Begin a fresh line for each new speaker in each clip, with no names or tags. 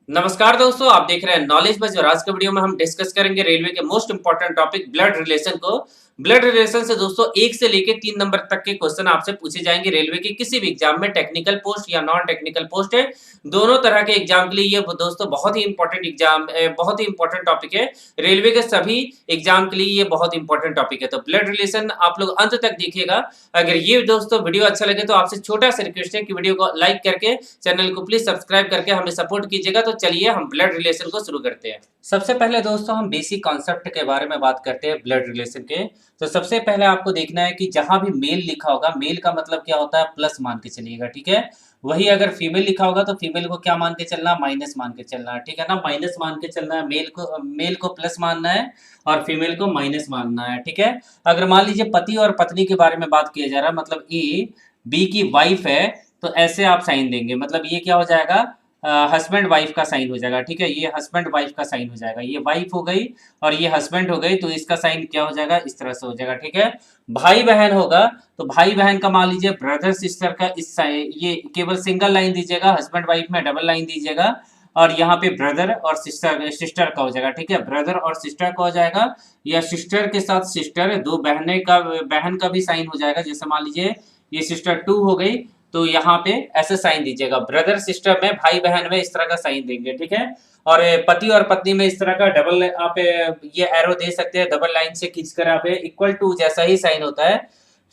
नमस्कार दोस्तों, आप देख रहे हैं नॉलेज बज और आज के वीडियो में हम डिस्कस करेंगे रेलवे के most important topic blood relation को। ब्लड रिलेशन से दोस्तों 1 से लेके 3 नंबर तक के क्वेश्चन आपसे पूछे जाएंगे रेलवे के किसी भी एग्जाम में, टेक्निकल पोस्ट या नॉन टेक्निकल पोस्ट है। दोनों तरह के एग्जाम के लिए ये दोस्तों बहुत ही इंपॉर्टेंट एग्जाम बहुत ही इंपॉर्टेंट टॉपिक है। रेलवे के सभी एग्जाम के लिए ये बहुत इंपॉर्टेंट टॉपिक है। तो ब्लड रिलेशन आप लोग अंत तक देखिएगा। अगर ये दोस्तों वीडियो अच्छा लगे तो आपसे छोटा सा रिक्वेस्ट है कि वीडियो को लाइक करके चैनल को प्लीज सब्सक्राइब करके हमें सपोर्ट कीजिएगा। तो चलिए हम ब्लड रिलेशन को शुरू करते हैं। सबसे पहले दोस्तों हम बेसिक कॉन्सेप्ट के बारे में बात करते हैं ब्लड रिलेशन के। तो सबसे पहले आपको देखना है कि जहां भी मेल लिखा होगा, मेल का मतलब क्या होता है, प्लस मान के चलिएगा, ठीक है। वही अगर फीमेल लिखा होगा तो फीमेल को क्या मान के चलना, माइनस मान के चलना है, ठीक है ना। माइनस मान के चलना है, मेल को प्लस मानना है और फीमेल को माइनस मानना है, ठीक है। अगर मान लीजिए पति और पत्नी के बारे में बात किया जा रहा है, मतलब ए बी की वाइफ है, तो ऐसे आप साइन देंगे। मतलब ये क्या हो जाएगा, हस्बैंड वाइफ का साइन हो जाएगा, ठीक है। ये हस्बैंड वाइफ का साइन हो जाएगा, ये वाइफ हो गई और ये हस्बैंड हो गई, तो इसका साइन क्या हो जाएगा, इस तरह से हो जाएगा, ठीक है। भाई बहन होगा तो भाई बहन का मान लीजिए ब्रदर सिस्टर का इस साइन, ये केवल सिंगल लाइन दीजिएगा, हस्बैंड वाइफ में डबल लाइन दीजिएगा और यहाँ पे ब्रदर और सिस्टर का हो जाएगा, ठीक है। ब्रदर और सिस्टर का हो जाएगा या सिस्टर के साथ सिस्टर, दो बहन का भी साइन हो जाएगा। जैसे मान लीजिए ये सिस्टर 2 हो गई तो यहाँ पे ऐसे साइन दीजिएगा। ब्रदर सिस्टर में, भाई बहन में इस तरह का साइन देंगे, ठीक है। और पति और पत्नी में इस तरह का डबल आप ये एरो दे सकते हैं, डबल लाइन से खींचकर आप इक्वल टू जैसा ही साइन होता है,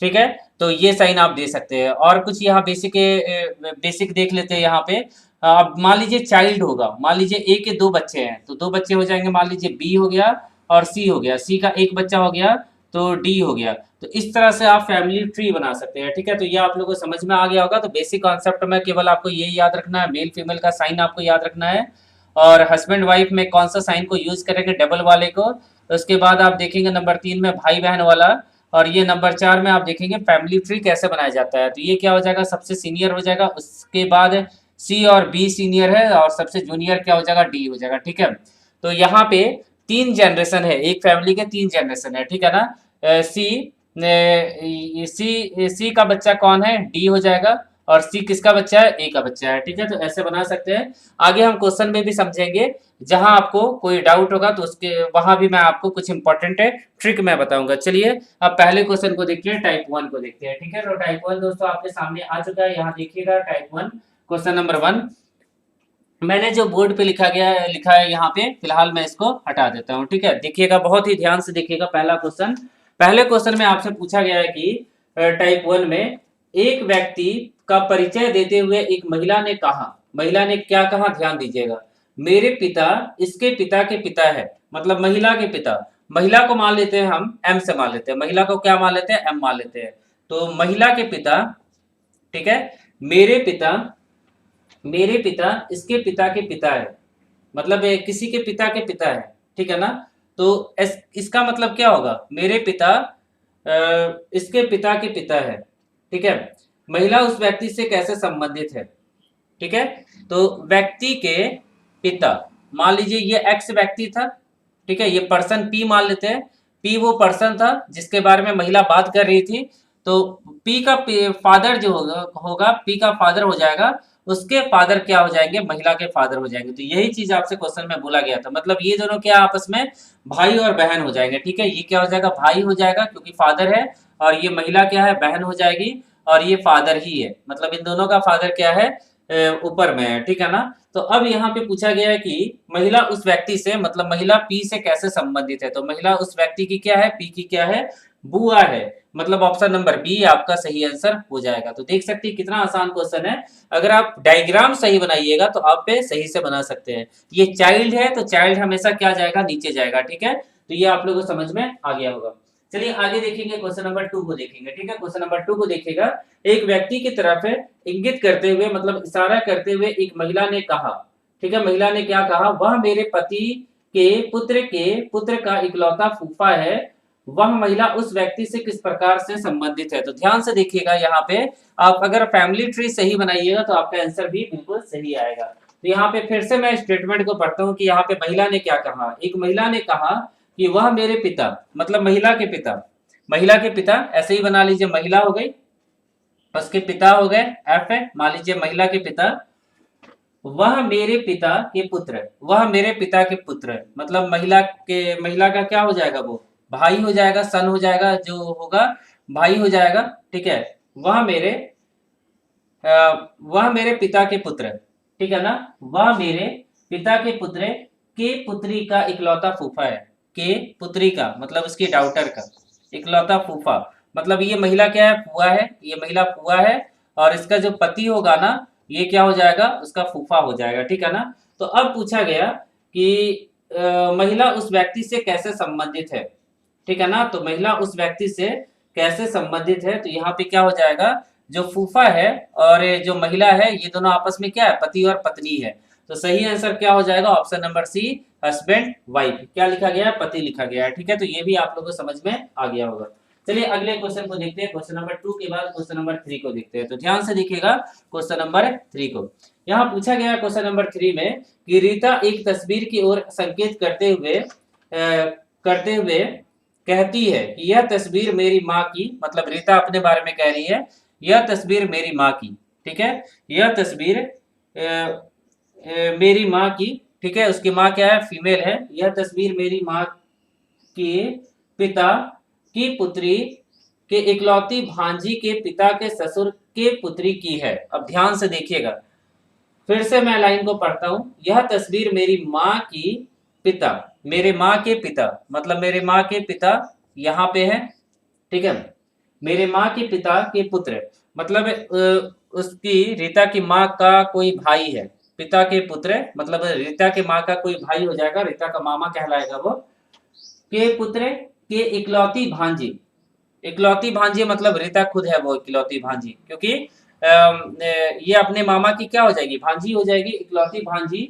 ठीक है। तो ये साइन आप दे सकते हैं। और कुछ यहाँ बेसिक देख लेते हैं। यहाँ पे अब मान लीजिए चाइल्ड होगा, मान लीजिए ए के 2 बच्चे हैं तो 2 बच्चे हो जाएंगे, मान लीजिए बी हो गया और सी हो गया, सी का एक बच्चा हो गया तो डी हो गया। तो इस तरह से आप फैमिली ट्री बना सकते हैं, ठीक है। तो ये आप लोगों को समझ में आ गया होगा। तो बेसिक कॉन्सेप्ट में केवल आपको यही याद रखना है, मेल फीमेल का साइन आपको याद रखना है और हस्बैंड वाइफ में कौन सा साइन को यूज करेंगे, डबल वाले को। तो उसके बाद आप देखेंगे नंबर 3 में भाई बहन वाला और ये नंबर 4 में आप देखेंगे फैमिली ट्री कैसे बनाया जाता है। तो ये क्या हो जाएगा, सबसे सीनियर हो जाएगा, उसके बाद सी और बी सीनियर है और सबसे जूनियर क्या हो जाएगा, डी हो जाएगा, ठीक है। तो यहाँ पे 3 जनरेशन है, एक फैमिली के 3 जनरेशन है, ठीक है ना। सी सी का बच्चा कौन है, डी हो जाएगा और सी किसका बच्चा है, ए का बच्चा है, ठीक है। तो ऐसे बना सकते हैं। आगे हम क्वेश्चन में भी समझेंगे, जहां आपको कोई डाउट होगा तो उसके वहां भी मैं आपको कुछ इंपॉर्टेंट ट्रिक मैं बताऊंगा। चलिए अब पहले क्वेश्चन को देखिए, टाइप 1 को देखते हैं, ठीक है। तो टाइप 1 दोस्तों आपके सामने आ चुका है, यहाँ देखिएगा टाइप 1 क्वेश्चन नंबर 1। मैंने जो बोर्ड पे लिखा है यहाँ पे, फिलहाल मैं इसको हटा देता हूँ, ठीक है। देखिएगा, बहुत ही ध्यान से देखिएगा। पहला क्वेश्चन, पहले क्वेश्चन में आपसे पूछा गया है कि टाइप 1 में एक व्यक्ति का परिचय देते हुए एक महिला ने कहा, महिला ने क्या कहा, ध्यान दीजिएगा, मेरे पिता इसके पिता के पिता है। मतलब महिला के पिता, महिला को मान लेते हैं हम एम से मान लेते हैं, महिला को क्या मान लेते हैं, एम मान लेते हैं। तो महिला के पिता, ठीक है, मेरे पिता, मेरे पिता इसके पिता के पिता है, मतलब किसी के पिता के पिता है, ठीक है ना। तो इसका मतलब क्या होगा, मेरे पिता इसके पिता के पिता है, ठीक है। महिला उस व्यक्ति से कैसे संबंधित है, ठीक है। तो व्यक्ति के पिता, मान लीजिए ये एक्स व्यक्ति था, ठीक है, ये पर्सन पी मान लेते हैं, पी वो पर्सन था जिसके बारे में महिला बात कर रही थी। तो पी का फादर जो होगा पी का फादर हो जाएगा, उसके फादर क्या हो जाएंगे, महिला के फादर हो जाएंगे। तो यही चीज आपसे क्वेश्चन में बोला गया था, मतलब ये दोनों क्या आपस में भाई और बहन हो जाएंगे, ठीक है। ये क्या हो जाएगा, भाई हो जाएगा क्योंकि फादर है, और ये महिला क्या है, बहन हो जाएगी और ये फादर ही है, मतलब इन दोनों का फादर क्या है, ऊपर में है, ठीक है ना। तो अब यहाँ पे पूछा गया है कि महिला उस व्यक्ति से, मतलब महिला पी से कैसे संबंधित है। तो महिला उस व्यक्ति की क्या है, पी की क्या है, बुआ है। मतलब ऑप्शन नंबर बी आपका सही आंसर हो जाएगा। तो देख सकते हैं कितना आसान क्वेश्चन है। अगर आप डायग्राम सही बनाइएगा तो आप पे सही से बना सकते हैं। ये चाइल्ड है तो चाइल्ड हमेशा क्या जाएगा, नीचे जाएगा, ठीक है। तो ये आप लोगों को समझ में आ गया होगा। चलिए आगे देखेंगे, क्वेश्चन नंबर 2 को देखेंगे, ठीक है। क्वेश्चन नंबर 2 को देखिएगा, एक व्यक्ति की तरफ इंगित करते हुए, मतलब इशारा करते हुए एक महिला ने कहा, ठीक है। महिला ने क्या कहा, वह मेरे पति के पुत्र का इकलौता फूफा है। वह महिला उस व्यक्ति से किस प्रकार से संबंधित है। तो ध्यान से देखिएगा, यहाँ पे आप अगर फैमिली ट्री सही बनाइएगा तो आपका आंसर भी बिल्कुल सही आएगा। तो यहाँ पे फिर से मैं स्टेटमेंट को पढ़ता हूँ कि यहाँ पे महिला ने क्या कहा, एक महिला ने कहा कि वह मेरे पिता, मतलब महिला के पिता, महिला के पिता ऐसे ही बना लीजिए, महिला हो गई, उसके पिता हो गए एफ है, मान लीजिए महिला के पिता, वह मेरे पिता के पुत्र है, वह मेरे पिता के पुत्र है, मतलब महिला का क्या हो जाएगा, वो भाई हो जाएगा, सन हो जाएगा, जो होगा भाई हो जाएगा। ठीक है, वह मेरे वह मेरे पिता के पुत्र है, ठीक है ना। वह मेरे पिता के पुत्र है, के पुत्री का इकलौता फूफा है। के पुत्री का मतलब उसकी डाउटर का इकलौता फूफा, मतलब ये महिला क्या है, फुआ है, ये महिला फुआ है। और इसका जो पति होगा ना, ये क्या हो जाएगा, उसका फूफा हो जाएगा, ठीक है ना। तो अब पूछा गया कि महिला उस व्यक्ति से कैसे संबंधित है, ठीक है ना। तो महिला उस व्यक्ति से कैसे संबंधित है, तो यहाँ पे क्या हो जाएगा, जो फूफा है और जो महिला है, ये दोनों आपस में क्या है, पति और पत्नी है। तो सही आंसर क्या हो जाएगा, option number C, husband wife. क्या लिखा गया है, पति लिखा गया है, ठीक है। तो ये भी आप लोगों को समझ में आ गया होगा। चलिए अगले क्वेश्चन को देखते हैं। क्वेश्चन नंबर 2 के बाद क्वेश्चन नंबर 3 को देखते हैं। तो ध्यान से देखिएगा क्वेश्चन नंबर 3 को। यहाँ पूछा गया क्वेश्चन नंबर 3 में कि रीता एक तस्वीर की ओर संकेत करते हुए कहती है कि यह तस्वीर मेरी माँ की, मतलब रीता अपने बारे में कह रही है, यह तस्वीर मेरी माँ की, ठीक है। यह तस्वीर मेरी माँ की, ठीक है। उसकी माँ क्या है, फीमेल है। यह तस्वीर मेरी माँ के पिता की पुत्री के इकलौती भांजी के पिता के ससुर के पुत्री की है। अब ध्यान से देखिएगा, फिर से मैं लाइन को पढ़ता हूं। यह तस्वीर मेरी माँ की पिता, मेरे माँ के पिता, मतलब मेरे माँ के पिता यहाँ पे है, ठीक है। मेरे माँ के पिता के पुत्र, मतलब उसकी रीता की माँ का कोई भाई है, पिता के पुत्र, मतलब रीता के माँ का कोई भाई हो जाएगा, रीता का मामा कहलाएगा वो। के पुत्र के इकलौती भांजी, इकलौती भांजी मतलब रीता खुद है वो इकलौती भांजी, क्योंकि ये अपने मामा की क्या हो जाएगी, भांजी हो जाएगी। इकलौती भांजी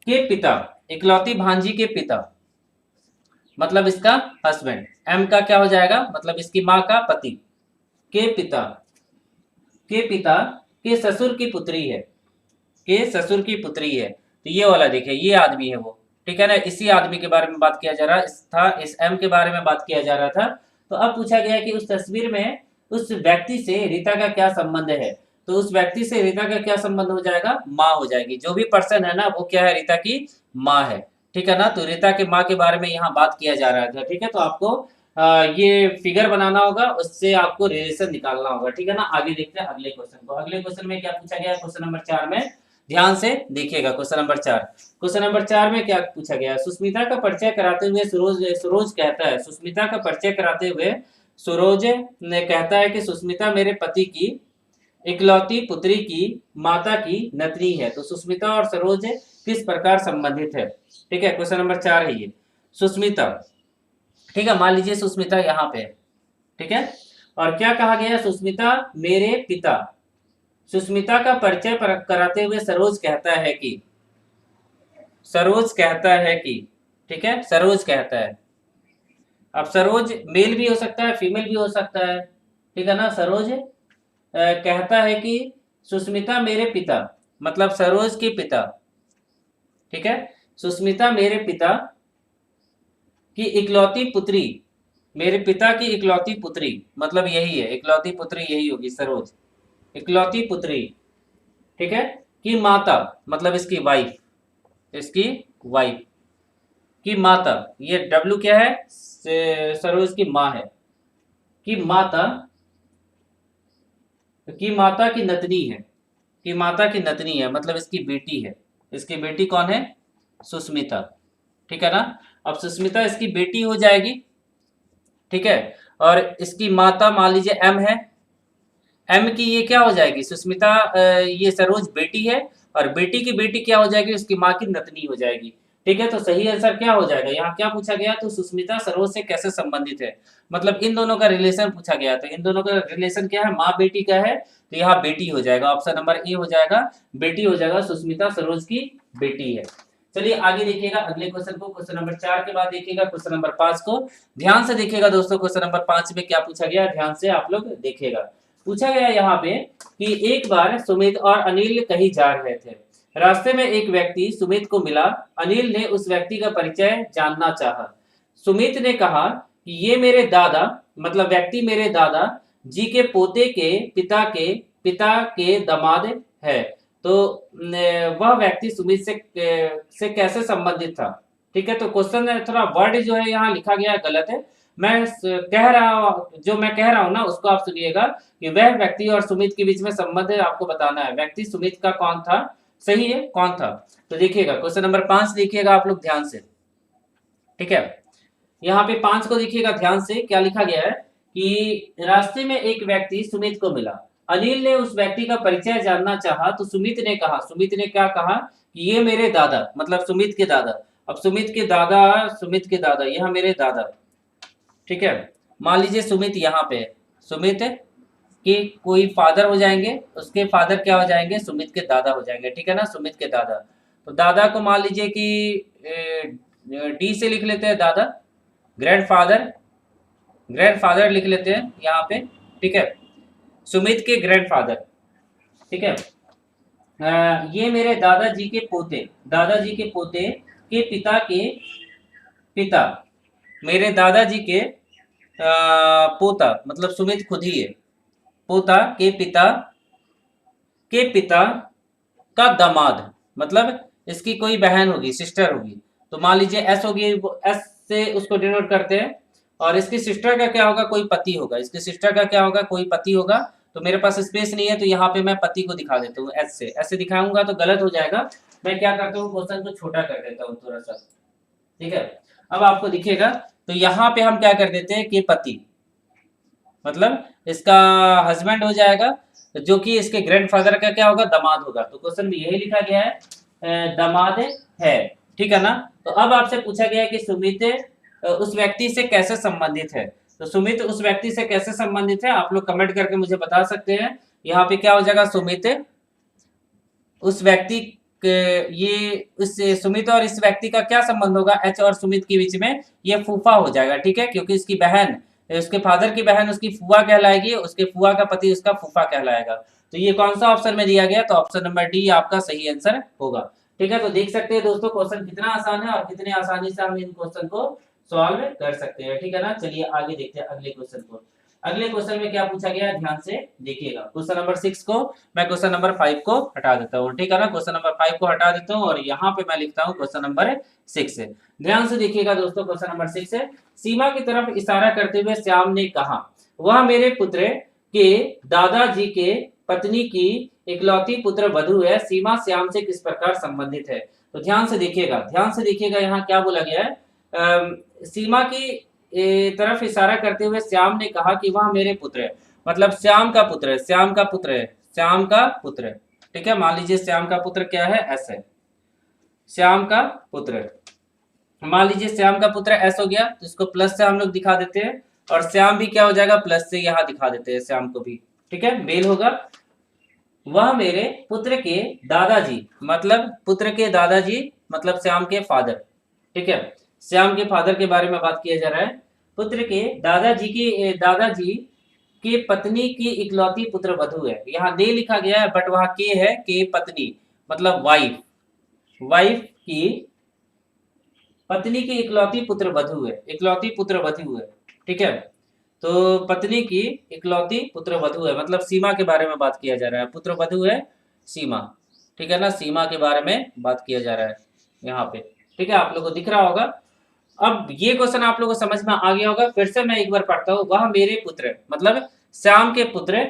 के पिता, इकलौती भांजी के पिता मतलब इसका हस्बैंड, एम का क्या हो जाएगा, मतलब इसकी माँ का पति, के पिता, के पिता के ससुर की पुत्री है, के ससुर की पुत्री है। तो ये वाला देखिए, ये आदमी है वो, ठीक है ना। इसी आदमी के बारे में बात किया जा रहा था, इस एम के बारे में बात किया जा रहा था। तो अब पूछा गया कि उस तस्वीर में उस व्यक्ति से रीता का क्या संबंध है। तो उस व्यक्ति से रीता का क्या संबंध हो जाएगा, माँ हो जाएगी। जो भी पर्सन है ना, वो क्या है, रीता की माँ है, ठीक है ना। तो रीता के माँ के बारे में यहाँ बात किया जा रहा था, ठीक है। तो आपको ये फिगर बनाना होगा, उससे आपको रिलेशन निकालना होगा, ठीक है ना। आगे देखते हैं अगले क्वेश्चन को। अगले क्वेश्चन में क्या पूछा गया, क्वेश्चन नंबर 4 में ध्यान से देखिएगा। क्वेश्चन नंबर 4, क्वेश्चन नंबर 4 में क्या पूछा गया, सुष्मिता का परिचय कराते हुए सरोज कहता है, सुष्मिता का परिचय कराते हुए सरोज ने कहता है कि सुष्मिता मेरे पति की इकलौती पुत्री की माता की नतनी है। तो सुष्मिता और सरोज किस प्रकार संबंधित है, ठीक है। क्वेश्चन नंबर 4 है ये, सुष्मिता, ठीक है। मान लीजिए सुष्मिता यहाँ पे, ठीक है। और क्या कहा गया, सुष्मिता मेरे पिता, सुष्मिता का परिचय कराते हुए सरोज कहता है कि, सरोज कहता है कि, ठीक है, सरोज कहता है। अब सरोज मेल भी हो सकता है, फीमेल भी हो सकता है, ठीक है ना। सरोज कहता है कि सुष्मिता मेरे पिता, मतलब सरोज के पिता, ठीक है। सुष्मिता मेरे पिता की इकलौती पुत्री, मेरे पिता की इकलौती पुत्री, मतलब यही है, इकलौती पुत्री यही होगी सरोज, इकलौती पुत्री, ठीक है, की माता, मतलब इसकी वाइफ, इसकी वाइफ की माता, ये डब्लू क्या है, सरोज की माँ है, की माता, की माता की नतनी है, की माता की नतनी है, मतलब इसकी बेटी है। इसकी बेटी कौन है, सुष्मिता, ठीक है ना। अब सुष्मिता इसकी बेटी हो जाएगी, ठीक है। और इसकी माता मान लीजिए एम है, एम की ये क्या हो जाएगी, सुष्मिता, ये सरोज बेटी है, और बेटी की बेटी क्या हो जाएगी, उसकी माँ की नतनी हो जाएगी, ठीक है। तो सही आंसर क्या हो जाएगा, यहाँ क्या पूछा गया, तो सुष्मिता सरोज से कैसे संबंधित है, मतलब इन दोनों का रिलेशन पूछा गया। तो इन दोनों का रिलेशन क्या है, माँ बेटी का है, तो यहाँ बेटी हो जाएगा, ऑप्शन नंबर ए हो जाएगा, बेटी हो जाएगा, सुष्मिता सरोज की बेटी है। चलिए आगे देखिएगा अगले क्वेश्चन को। क्वेश्चन नंबर 4 के बाद देखिएगा क्वेश्चन नंबर 5 को। ध्यान से देखिएगा दोस्तों, क्वेश्चन नंबर 5 में क्या पूछा गया, ध्यान से आप लोग देखिएगा। पूछा गया यहाँ पे कि एक बार सुमित और अनिल कहीं जा रहे थे, रास्ते में एक व्यक्ति सुमित को मिला। अनिल ने उस व्यक्ति का परिचय जानना चाहा। सुमित ने कहा कि ये मेरे दादा, मतलब व्यक्ति मेरे दादा जी के पोते के पिता के दामाद है। तो वह व्यक्ति सुमित से कैसे संबंधित था। ठीक है, तो क्वेश्चन थोड़ा वर्ड जो है यहाँ लिखा गया है गलत है। जो मैं कह रहा हूँ ना उसको आप सुनिएगा कि वह व्यक्ति और सुमित के बीच में संबंध है, आपको बताना है व्यक्ति सुमित का कौन था। सही है, कौन था। तो देखिएगा क्वेश्चन नंबर 5 देखिएगा आप लोग ध्यान से। ठीक है, यहाँ पे 5 को देखिएगा ध्यान से, क्या लिखा गया है कि रास्ते में एक व्यक्ति सुमित को मिला। अनिल ने उस व्यक्ति का परिचय जानना चाहा तो सुमित ने क्या कहा कि ये मेरे दादा, मतलब सुमित के दादा। अब सुमित के दादा यह मेरे दादा। ठीक है, मान लीजिए सुमित यहाँ पे है, सुमित के कोई फादर हो जाएंगे, उसके फादर क्या हो जाएंगे, सुमित के दादा हो जाएंगे। ठीक है ना, सुमित के दादा। तो दादा को मान लीजिए कि डी से लिख लेते हैं दादा, ग्रैंडफादर लिख लेते हैं यहाँ पे। ठीक है, सुमित के ग्रैंडफादर। ठीक है, ये मेरे दादाजी के पोते के पिता के पिता, मेरे दादाजी के पोता, मतलब सुमित खुद ही है, पोता के पिता का दामाद, मतलब इसकी कोई बहन होगी, सिस्टर होगी। तो मान लीजिए एस होगी, एस से उसको डिनोट करते हैं। और इसकी सिस्टर का क्या होगा, कोई पति होगा, इसके सिस्टर का क्या होगा, कोई पति होगा। तो मेरे पास स्पेस नहीं है, तो यहाँ पे मैं पति को दिखा देता हूँ एस से, ऐसे दिखाऊंगा तो गलत हो जाएगा। मैं क्या करता हूँ, क्वेश्चन को छोटा कर देता हूँ थोड़ा सा। ठीक है, अब आपको दिखेगा, तो यहाँ पे हम क्या कर देते हैं कि पति, मतलब इसका हस्बैंड हो जाएगा, जो कि इसके ग्रैंडफादर का क्या होगा, दामाद होगा। तो क्वेश्चन में यही लिखा गया है, दामाद है। ठीक है ना। तो अब आपसे पूछा गया है कि सुमित उस व्यक्ति से कैसे संबंधित है। तो सुमित उस व्यक्ति से कैसे संबंधित है, आप लोग कमेंट करके मुझे बता सकते हैं। यहाँ पे क्या हो जाएगा, सुमित उस व्यक्ति सुमित और इस व्यक्ति का क्या संबंध होगा, एच और सुमित के बीच में, ये फूफा हो जाएगा। ठीक है, क्योंकि इसकी बहन, उसके फादर की बहन उसकी फुआ कहलाएगी, उसके फुआ का पति उसका फूफा कहलाएगा। तो ये कौन सा ऑप्शन में दिया गया, तो ऑप्शन नंबर डी आपका सही आंसर होगा। ठीक है, तो देख सकते हैं दोस्तों क्वेश्चन कितना आसान है और कितने आसानी से हम इन क्वेश्चन को सॉल्व कर सकते हैं। ठीक है ना, चलिए आगे देखते हैं अगले क्वेश्चन को। अगले क्वेश्चन में क्या पूछा गया है, ध्यान से देखिएगा। क्वेश्चन नंबर 6 को मैं क्वेश्चन नंबर 5 को हटा देता हूँ। ठीक है ना, क्वेश्चन नंबर 5 को हटा देता हूँ और यहाँ पे मैं लिखता हूँ क्वेश्चन नंबर 6 है। ध्यान से देखिएगा दोस्तों, क्वेश्चन नंबर 6 है। सीमा की तरफ इशारा करते हुए श्याम ने कहा, वह मेरे पुत्र के दादाजी के पत्नी की इकलौती पुत्र वधु है। सीमा श्याम से किस प्रकार संबंधित है। तो ध्यान से देखिएगा यहाँ क्या बोला गया है। सीमा की तरफ इशारा करते हुए श्याम ने कहा कि वह मेरे पुत्र है, मतलब श्याम का पुत्र है। ठीक है, मान लीजिए श्याम का पुत्र क्या है, एस है, श्याम का पुत्र। मान लीजिए श्याम का पुत्र एस हो गया, तो इसको प्लस से हम लोग दिखा देते हैं, और श्याम भी क्या हो जाएगा, प्लस से यहाँ दिखा देते हैं श्याम को भी। ठीक है, मेल होगा। वह मेरे पुत्र के दादाजी, मतलब श्याम के फादर। ठीक है, श्याम के फादर के बारे में बात किया जा रहा है। पुत्र के दादाजी के पत्नी की इकलौती पुत्र वधु है। यहाँ दे लिखा गया है, बट वहां के है, के पत्नी मतलब वाइफ की पत्नी की इकलौती पुत्र वधु है। ठीक है, तो पत्नी की इकलौती पुत्र वधु है, मतलब सीमा के बारे में बात किया जा रहा है। पुत्र वधु है सीमा। ठीक है ना, सीमा के बारे में बात किया जा रहा है यहाँ पे। ठीक है, आप लोगों को दिख रहा होगा। अब ये क्वेश्चन आप लोगों को समझ में आ गया होगा। फिर से मैं एक बार पढ़ता हूँ। वह मेरे पुत्र, मतलब श्याम के पुत्र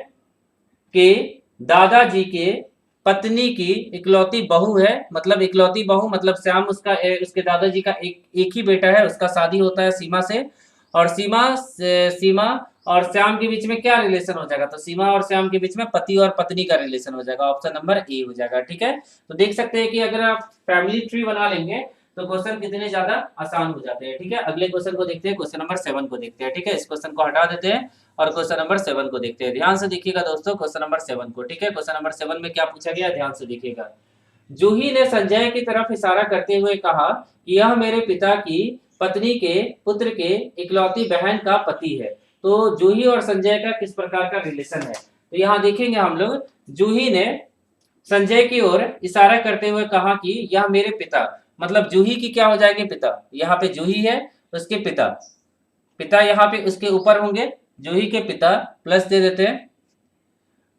के दादाजी के पत्नी की इकलौती बहू है, मतलब इकलौती बहू, मतलब श्याम उसके दादाजी का एक ही बेटा है, उसका शादी होता है सीमा से। और सीमा और श्याम के बीच में क्या रिलेशन हो जाएगा, तो सीमा और श्याम के बीच में पति और पत्नी का रिलेशन हो जाएगा। ऑप्शन नंबर ए हो जाएगा। ठीक है, तो देख सकते हैं कि अगर आप फैमिली ट्री बना लेंगे तो क्वेश्चन कितने ज्यादा आसान हो जाते हैं। ठीक है, अगले क्वेश्चन को देखते हैं, क्वेश्चन नंबर 7 को देखते हैं। ठीक है, इस क्वेश्चन को हटा देते हैं और क्वेश्चन नंबर 7 को देखते हैं। ध्यान से देखिएगा दोस्तों, क्वेश्चन नंबर 7 को। ठीक है, क्वेश्चन नंबर 7 में क्या पूछा गया, ध्यान से देखिएगा। जूही ने संजय की तरफ इशारा करते हुए कहा कि यह मेरे पिता की पत्नी के पुत्र के इकलौती बहन का पति है। तो जूही और संजय का किस प्रकार का रिलेशन है, तो यहाँ देखेंगे हम लोग। जूही ने संजय की ओर इशारा करते हुए कहा कि यह मेरे पिता, मतलब जूही की क्या हो जाएगी, पिता। यहाँ पे जूही है, उसके पिता यहाँ पे उसके ऊपर होंगे, जूही के पिता प्लस दे देते हैं।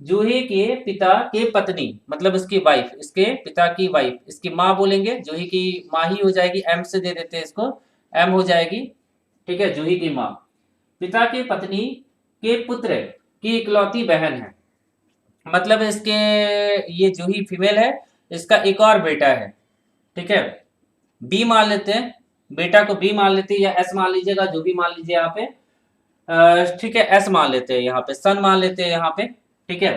जूही के पिता के पत्नी मतलब उसकी वाइफ, इसके पिता की वाइफ, इसकी माँ बोलेंगे, जूही की माँ ही हो जाएगी, एम से दे देते हैं इसको, एम हो जाएगी। ठीक है, जूही की माँ पिता की पत्नी के पुत्र की इकलौती बहन है, मतलब इसके, ये जूही फीमेल है, इसका एक और बेटा है। ठीक है, बी मान लेते हैं, बेटा को बी मान लेते हैं या एस मान लीजिएगा, जो भी मान लीजिए यहाँ पे। ठीक है, एस मान लेते हैं यहाँ पे, सन मान लेते हैं यहाँ पे। ठीक है,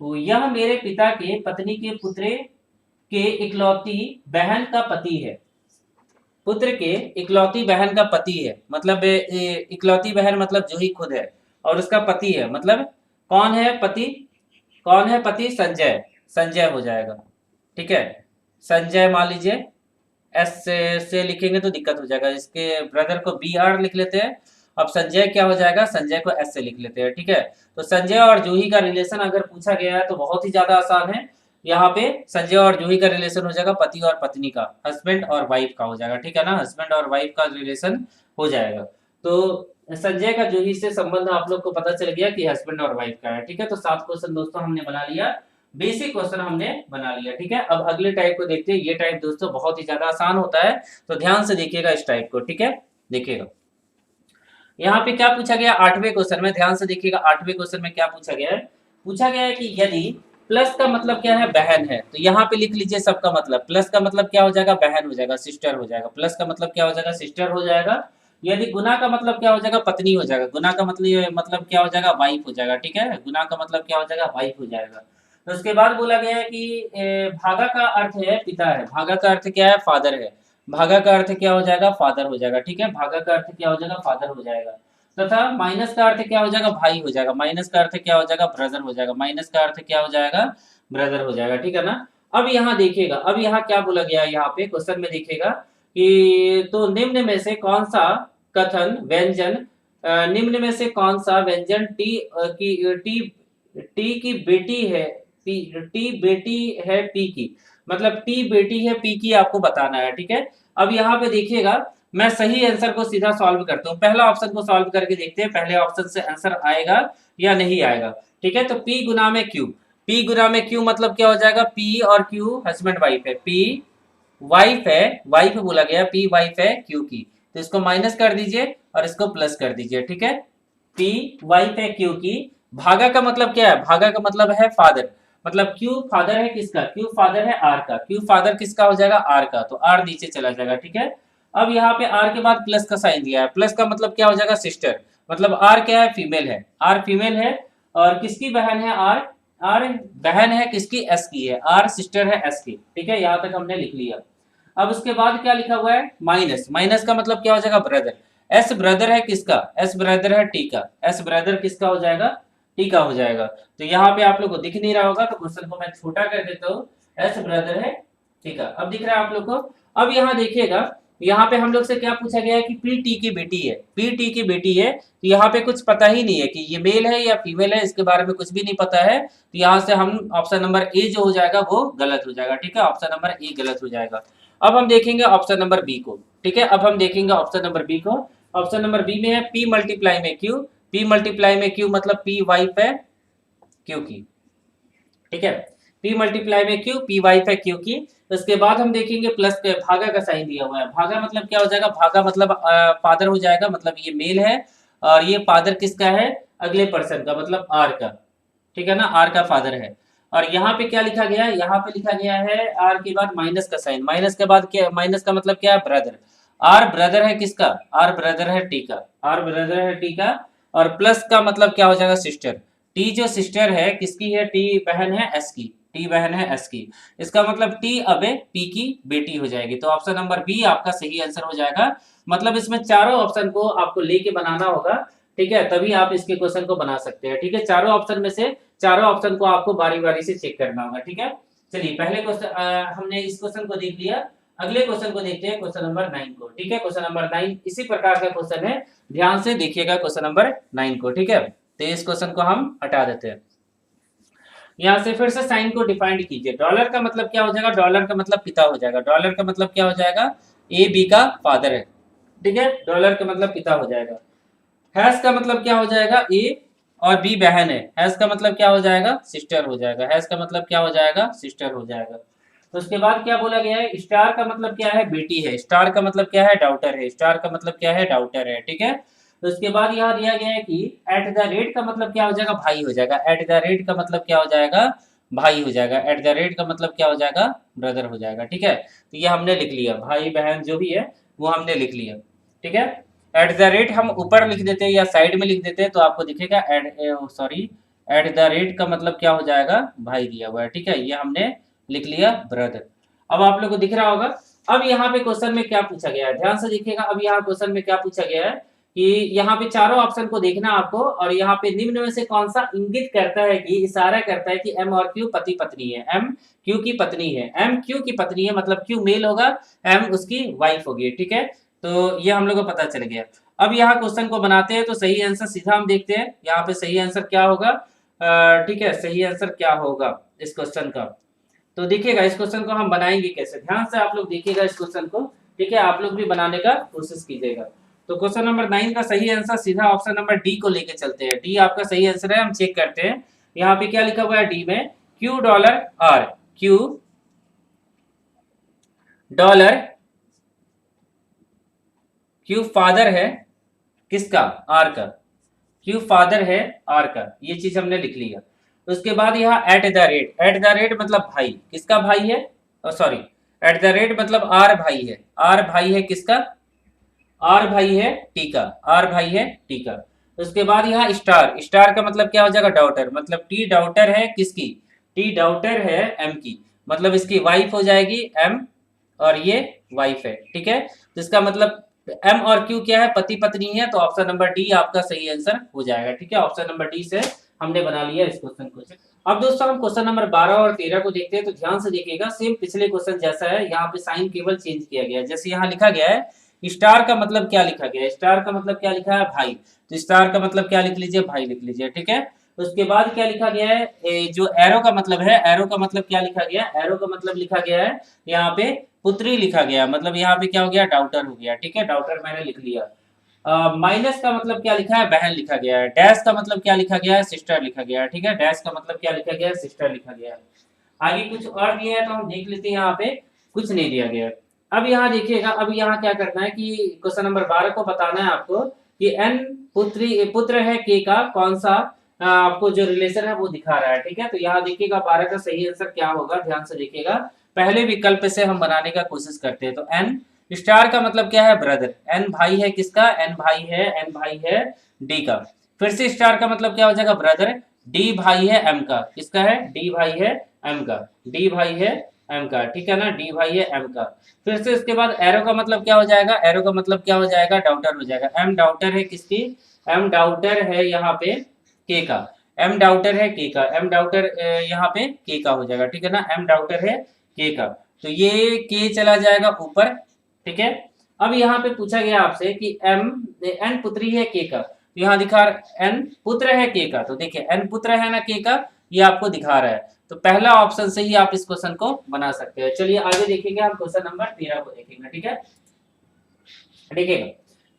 तो यह मेरे पिता के पत्नी के पुत्र के इकलौती बहन का पति है। पुत्र के इकलौती बहन का पति है, मतलब इकलौती बहन मतलब जूही खुद है, और उसका पति है, मतलब कौन है पति, कौन है पति, संजय, संजय हो जाएगा। ठीक है, संजय मान लीजिए, एस से लिखेंगे तो दिक्कत हो जाएगा, इसके ब्रदर को बी आर लिख लेते हैं। अब संजय क्या हो जाएगा, संजय को एस से लिख लेते हैं। ठीक है, तो संजय और जूही का रिलेशन अगर पूछा गया है तो बहुत ही ज्यादा आसान है। यहाँ पे संजय और जूही का रिलेशन हो जाएगा पति और पत्नी का, हस्बैंड और वाइफ का हो जाएगा। ठीक है ना, हस्बैंड और वाइफ का रिलेशन हो जाएगा। तो संजय का जूही से संबंध आप लोग को पता चल गया कि हस्बैंड और वाइफ का है। ठीक है, तो 7 क्वेश्चन दोस्तों हमने बना लिया, बेसिक क्वेश्चन हमने बना लिया। ठीक है, अब अगले टाइप को देखते हैं। ये टाइप दोस्तों बहुत ही ज्यादा आसान होता है, तो ध्यान से देखिएगा इस टाइप को। ठीक है, देखिएगा यहाँ पे क्या पूछा गया 8वें क्वेश्चन में, ध्यान से देखिएगा 8वें क्वेश्चन में क्या पूछा गया है। पूछा गया है कि यदि प्लस का मतलब क्या है, बहन है, तो यहाँ पे लिख लीजिए सबका मतलब। प्लस का मतलब क्या हो जाएगा, बहन हो जाएगा, सिस्टर हो जाएगा। प्लस का मतलब क्या हो जाएगा, सिस्टर हो जाएगा। यदि गुना का मतलब क्या हो जाएगा, पत्नी हो जाएगा। गुना का मतलब क्या हो जाएगा, वाइफ हो जाएगा। ठीक है, गुना का मतलब क्या हो जाएगा, वाइफ हो जाएगा। तो उसके बाद बोला गया है कि भागा का अर्थ है पिता है, भागा का अर्थ क्या है, फादर है। भागा का अर्थ क्या हो जाएगा, फादर हो जाएगा। ठीक है, भागा का अर्थ क्या हो जाएगा, फादर हो जाएगा। तथा माइनस का अर्थ क्या हो जाएगा, भाई हो जाएगा। माइनस का अर्थ क्या हो जाएगा, ब्रदर हो जाएगा। माइनस का अर्थ क्या हो जाएगा, ब्रदर हो जाएगा। ठीक है ना। अब यहाँ देखिएगा, अब यहाँ क्या बोला गया है, यहाँ पे क्वेश्चन में देखिएगा कि तो निम्न में से कौन सा कथन व्यंजन, निम्न में से कौन सा व्यंजन टी की बेटी है, टी बेटी है पी की, मतलब टी बेटी है पी की, आपको बताना है। ठीक है, अब यहाँ पे देखिएगा, मैं सही आंसर को सीधा सॉल्व करता हूँ। पहला ऑप्शन को सॉल्व करके देखते हैं, पहले ऑप्शन से आंसर आएगा या नहीं आएगा। ठीक है, तो P गुना में Q, P गुना में Q मतलब क्या हो जाएगा, P और Q हस्बैंड वाइफ है, P वाइफ है, वाइफ बोला गया, P वाइफ है Q की, तो इसको माइनस कर दीजिए और इसको प्लस कर दीजिए। ठीक है, P वाइफ है Q की, भागा का मतलब क्या है, भागा का मतलब है फादर, मतलब Q फादर है किसका, Q फादर है R का, Q फादर किसका हो जाएगा, R का, तो R नीचे चला जाएगा। ठीक है, अब यहाँ पे R के बाद प्लस का साइन दिया है, प्लस का मतलब क्या हो जाएगा, सिस्टर, मतलब R क्या है, फीमेल है, R फीमेल है, और किसकी बहन है, R, R बहन है किसकी, S की है, R सिस्टर है S की। ठीक है, यहाँ तक हमने लिख लिया। अब उसके बाद क्या लिखा हुआ है, माइनस, माइनस का मतलब क्या हो जाएगा, ब्रदर, एस ब्रदर है किसका, एस ब्रदर है टी का, एस ब्रदर किसका हो जाएगा, टी का हो जाएगा। तो यहाँ पे आप लोग को दिख नहीं रहा होगा, तो क्वेश्चन को मैं छोटा कर देता हूँ, एस ब्रदर है टी का, अब दिख रहा है आप लोग को। अब यहाँ देखिएगा, यहाँ पे हम लोग से क्या पूछा गया है कि पी टी की बेटी है, पी टी की बेटी है, तो यहाँ पे कुछ पता ही नहीं है कि ये मेल है या फीमेल है, इसके बारे में कुछ भी नहीं पता है, तो यहाँ से हम ऑप्शन नंबर ए जो हो जाएगा वो गलत हो जाएगा। ठीक है, ऑप्शन नंबर ए गलत हो जाएगा। अब हम देखेंगे ऑप्शन नंबर बी को। ठीक है, अब हम देखेंगे ऑप्शन नंबर बी को। ऑप्शन नंबर बी में है पी मल्टीप्लाई में क्यू, पी मल्टीप्लाई में क्यू मतलब पी वाइफ है क्यू की। ठीक है, पी मल्टीप्लाई में क्यू, पी वाइफ है क्यू की। उसके बाद हम देखेंगे प्लस के भागा का साइन दिया हुआ है, भागा मतलब क्या हो जाएगा, भागा मतलब फादर हो जाएगा, मतलब ये मेल है, और ये फादर किसका है, अगले पर्सन का, मतलब आर का। ठीक है ना, आर का फादर है। और यहाँ पे क्या लिखा गया है, यहाँ पे लिखा गया है आर के बाद माइनस का साइन, माइनस के बाद क्या, माइनस का मतलब क्या है, ब्रदर, आर ब्रदर है किसका, आर ब्रदर है टी का, आर ब्रदर है टी का। और प्लस का मतलब क्या हो जाएगा, सिस्टर, टी जो सिस्टर है किसकी है, टी बहन है एस की, टी बहन है एस की, इसका मतलब टी अब पी की बेटी हो जाएगी। तो ऑप्शन नंबर बी आपका सही आंसर हो जाएगा। मतलब इसमें चारों ऑप्शन को आपको लेके बनाना होगा। ठीक है, तभी आप इसके क्वेश्चन को बना सकते हैं। ठीक है, चारों ऑप्शन में से चारों ऑप्शन को आपको बारी बारी से चेक करना होगा। ठीक है, चलिए पहले क्वेश्चन हमने इस क्वेश्चन को देख लिया, अगले क्वेश्चन को देखते हैं, क्वेश्चन नंबर 9 को। ठीक है, क्वेश्चन नंबर 9 इसी प्रकार का क्वेश्चन है, ध्यान से देखिएगा क्वेश्चन नंबर 9 को। ठीक है, तो इस क्वेश्चन को हम हटा देते हैं। यहाँ से फिर से साइन को डिफाइंड कीजिए। डॉलर का मतलब क्या हो जाएगा, डॉलर का मतलब पिता हो जाएगा, डॉलर का मतलब क्या हो जाएगा, ए बी का फादर है। ठीक है, डॉलर का मतलब पिता हो जाएगा। हैश का मतलब क्या हो जाएगा, ए और बी बहन है इसका मतलब क्या हो जाएगा, सिस्टर हो जाएगा, है इसका मतलब क्या हो जाएगा, सिस्टर हो जाएगा। तो उसके बाद क्या बोला गया है, स्टार का मतलब क्या है, बेटी है, स्टार का मतलब क्या है, डाउटर है, स्टार का मतलब क्या है, डाउटर है, ठीक है। तो उसके बाद यहाँ दिया गया है कि एट द रेट का मतलब क्या हो जाएगा, भाई हो जाएगा, एट द रेट का मतलब क्या हो जाएगा, भाई हो जाएगा, एट द रेट का मतलब क्या हो जाएगा, ब्रदर हो जाएगा, ठीक है। तो ये हमने लिख लिया, भाई बहन जो भी है वो हमने लिख लिया, ठीक है। एट द रेट हम ऊपर लिख देते हैं या साइड में लिख देते हैं तो आपको दिखेगा सॉरी, एट द रेट का मतलब क्या हो जाएगा, भाई दिया हुआ है, ठीक है, ये हमने लिख लिया ब्रदर। अब आप लोग को दिख रहा होगा। अब यहाँ पे क्वेश्चन में क्या पूछा गया है, ध्यान से देखिएगा। अब यहाँ क्वेश्चन में क्या पूछा गया है कि यहाँ पे चारों ऑप्शन को देखना आपको, और यहाँ पे निम्न में से कौन सा इंगित करता है कि, इशारा करता है कि एम और क्यू पति पत्नी है, एम क्यू की पत्नी है, एम क्यू की पत्नी है, मतलब क्यू मेल होगा, एम उसकी वाइफ होगी, ठीक है। तो ये हम लोग को पता चल गया। अब यहाँ क्वेश्चन को बनाते हैं तो सही आंसर सीधा हम देखते हैं, यहाँ पे सही आंसर क्या होगा, ठीक है, सही आंसर क्या होगा इस क्वेश्चन का। तो देखिएगा इस क्वेश्चन को हम बनाएंगे कैसे, ध्यान से आप लोग देखिएगा इस क्वेश्चन को, ठीक है, आप लोग भी बनाने का कोशिश कीजिएगा। तो क्वेश्चन नंबर 9 का सही आंसर सीधा ऑप्शन नंबर डी को लेके चलते हैं, डी आपका सही आंसर है। हम चेक करते हैं यहाँ पे क्या लिखा हुआ है डी में, Q dollar R, Q dollar, Q father है किसका, आर का, क्यू फादर है आर का, ये चीज हमने लिख लिया। उसके बाद यहाँ at the rate, at the rate मतलब भाई, किसका भाई है, सॉरी, एट द रेट मतलब आर भाई है, आर भाई है किसका, आर भाई है टी का, आर भाई है टी का। उसके बाद यहाँ स्टार, स्टार का मतलब क्या हो जाएगा, डाउटर, मतलब टी डाउटर है किसकी, टी डाउटर है एम की, मतलब इसकी वाइफ हो जाएगी एम, और ये वाइफ है, ठीक है। तो इसका मतलब एम और क्यू क्या है, पति पत्नी है, तो ऑप्शन नंबर डी आपका सही आंसर हो जाएगा, ठीक है। ऑप्शन नंबर डी से हमने बना लिया इस क्वेश्चन को। अब दोस्तों हम क्वेश्चन नंबर 12 और 13 को देखते हैं, तो ध्यान से देखिएगा, सेम पिछले क्वेश्चन जैसा है, यहाँ पे साइन केवल चेंज किया गया है। जैसे यहाँ लिखा गया है स्टार का मतलब क्या लिखा गया है, स्टार का मतलब क्या लिखा है, भाई, तो स्टार का मतलब क्या लिख लीजिए, भाई लिख लीजिए, ठीक है। उसके बाद क्या लिखा गया है, जो एरो का मतलब है, एरो का मतलब क्या लिखा गया है, एरो का मतलब लिखा गया है यहाँ पे पुत्री लिखा गया, मतलब यहाँ पे क्या हो गया, डाउटर हो गया, ठीक है, डाउटर मैंने लिख लिया। माइनस का मतलब क्या लिखा है, बहन लिखा गया है, डैश का मतलब क्या लिखा गया है, सिस्टर लिखा गया है, ठीक है, डैश का मतलब क्या लिखा गया है, सिस्टर लिखा गया है। आगे कुछ और दिया है तो हम देख लेते हैं, यहाँ पे कुछ नहीं दिया गया है। अब यहाँ देखिएगा, अब यहाँ क्या करना है कि क्वेश्चन नंबर 12 को बताना है आपको कि एन पुत्र है के का कौन सा, आपको जो रिलेशन है वो दिखा रहा है, ठीक है। तो यहाँ देखिएगा 12 का सही आंसर क्या होगा, ध्यान से देखिएगा। पहले विकल्प से हम बनाने का कोशिश करते हैं। तो एन स्टार का मतलब क्या है, ब्रदर, एन भाई है किसका, एन भाई है, एन भाई है डी का। फिर से स्टार का मतलब क्या हो जाएगा, ब्रदर, डी भाई है एम का, किसका है, डी भाई है एम का, डी भाई है एम का, ठीक है ना, डी भाई है एम का। फिर से इसके बाद एरो का मतलब क्या हो जाएगा, एरो का मतलब क्या हो जाएगा, डाउटर हो जाएगा, एम डाउटर है किसकी, एम डाउटर है यहाँ पे के का, एम डाउटर है के का, एम डाउटर यहाँ पे के का हो जाएगा, ठीक है ना, एम डाउटर है के का। तो ये के चला जाएगा ऊपर, ठीक है। अब यहाँ पे पूछा गया आपसे कि एम एन पुत्री है के का, तो यहाँ दिखा एन पुत्र है के का, तो देखिए एन पुत्र है ना के का, ये आपको दिखा रहा है। तो पहला ऑप्शन से ही आप इस क्वेश्चन को बना सकते हैं। चलिए आगे देखेंगे, हम क्वेश्चन नंबर 13 को देखेंगे, ठीक है। देखिएगा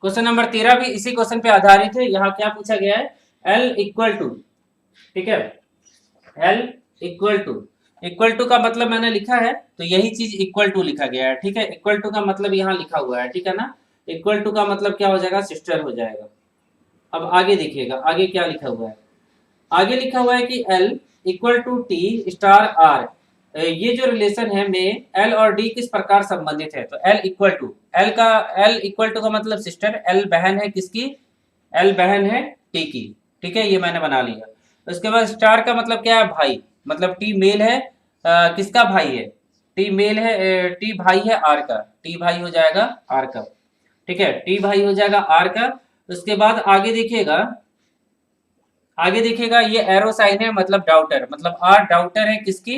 क्वेश्चन नंबर 13 भी इसी क्वेश्चन पे आधारित है। यहाँ क्या पूछा गया है, एल इक्वल टू, ठीक है, एल इक्वल टू का मतलब मैंने लिखा है, तो यही चीज इक्वल टू लिखा गया है, ठीक है। इक्वल टू का मतलब यहाँ लिखा हुआ है, ठीक है ना, इक्वल टू का मतलब क्या हो जाएगा, सिस्टर हो जाएगा। अब आगे देखिएगा आगे क्या लिखा हुआ है, आगे लिखा हुआ है कि L equal to T star R, ये जो रिलेशन है में L और D किस प्रकार संबंधित है। तो L इक्वल टू का मतलब सिस्टर, L बहन है किसकी, L बहन है T की, ठीक है, ये मैंने बना लिया। उसके बाद स्टार का मतलब क्या है, भाई, मतलब T मेल है, किसका भाई है, T मेल है, T भाई है R का, T भाई हो जाएगा R का, ठीक है, T भाई हो जाएगा R का। उसके बाद आगे देखिएगा ये एरो साइन है, मतलब डाउटर, मतलब आर डाउटर है किसकी,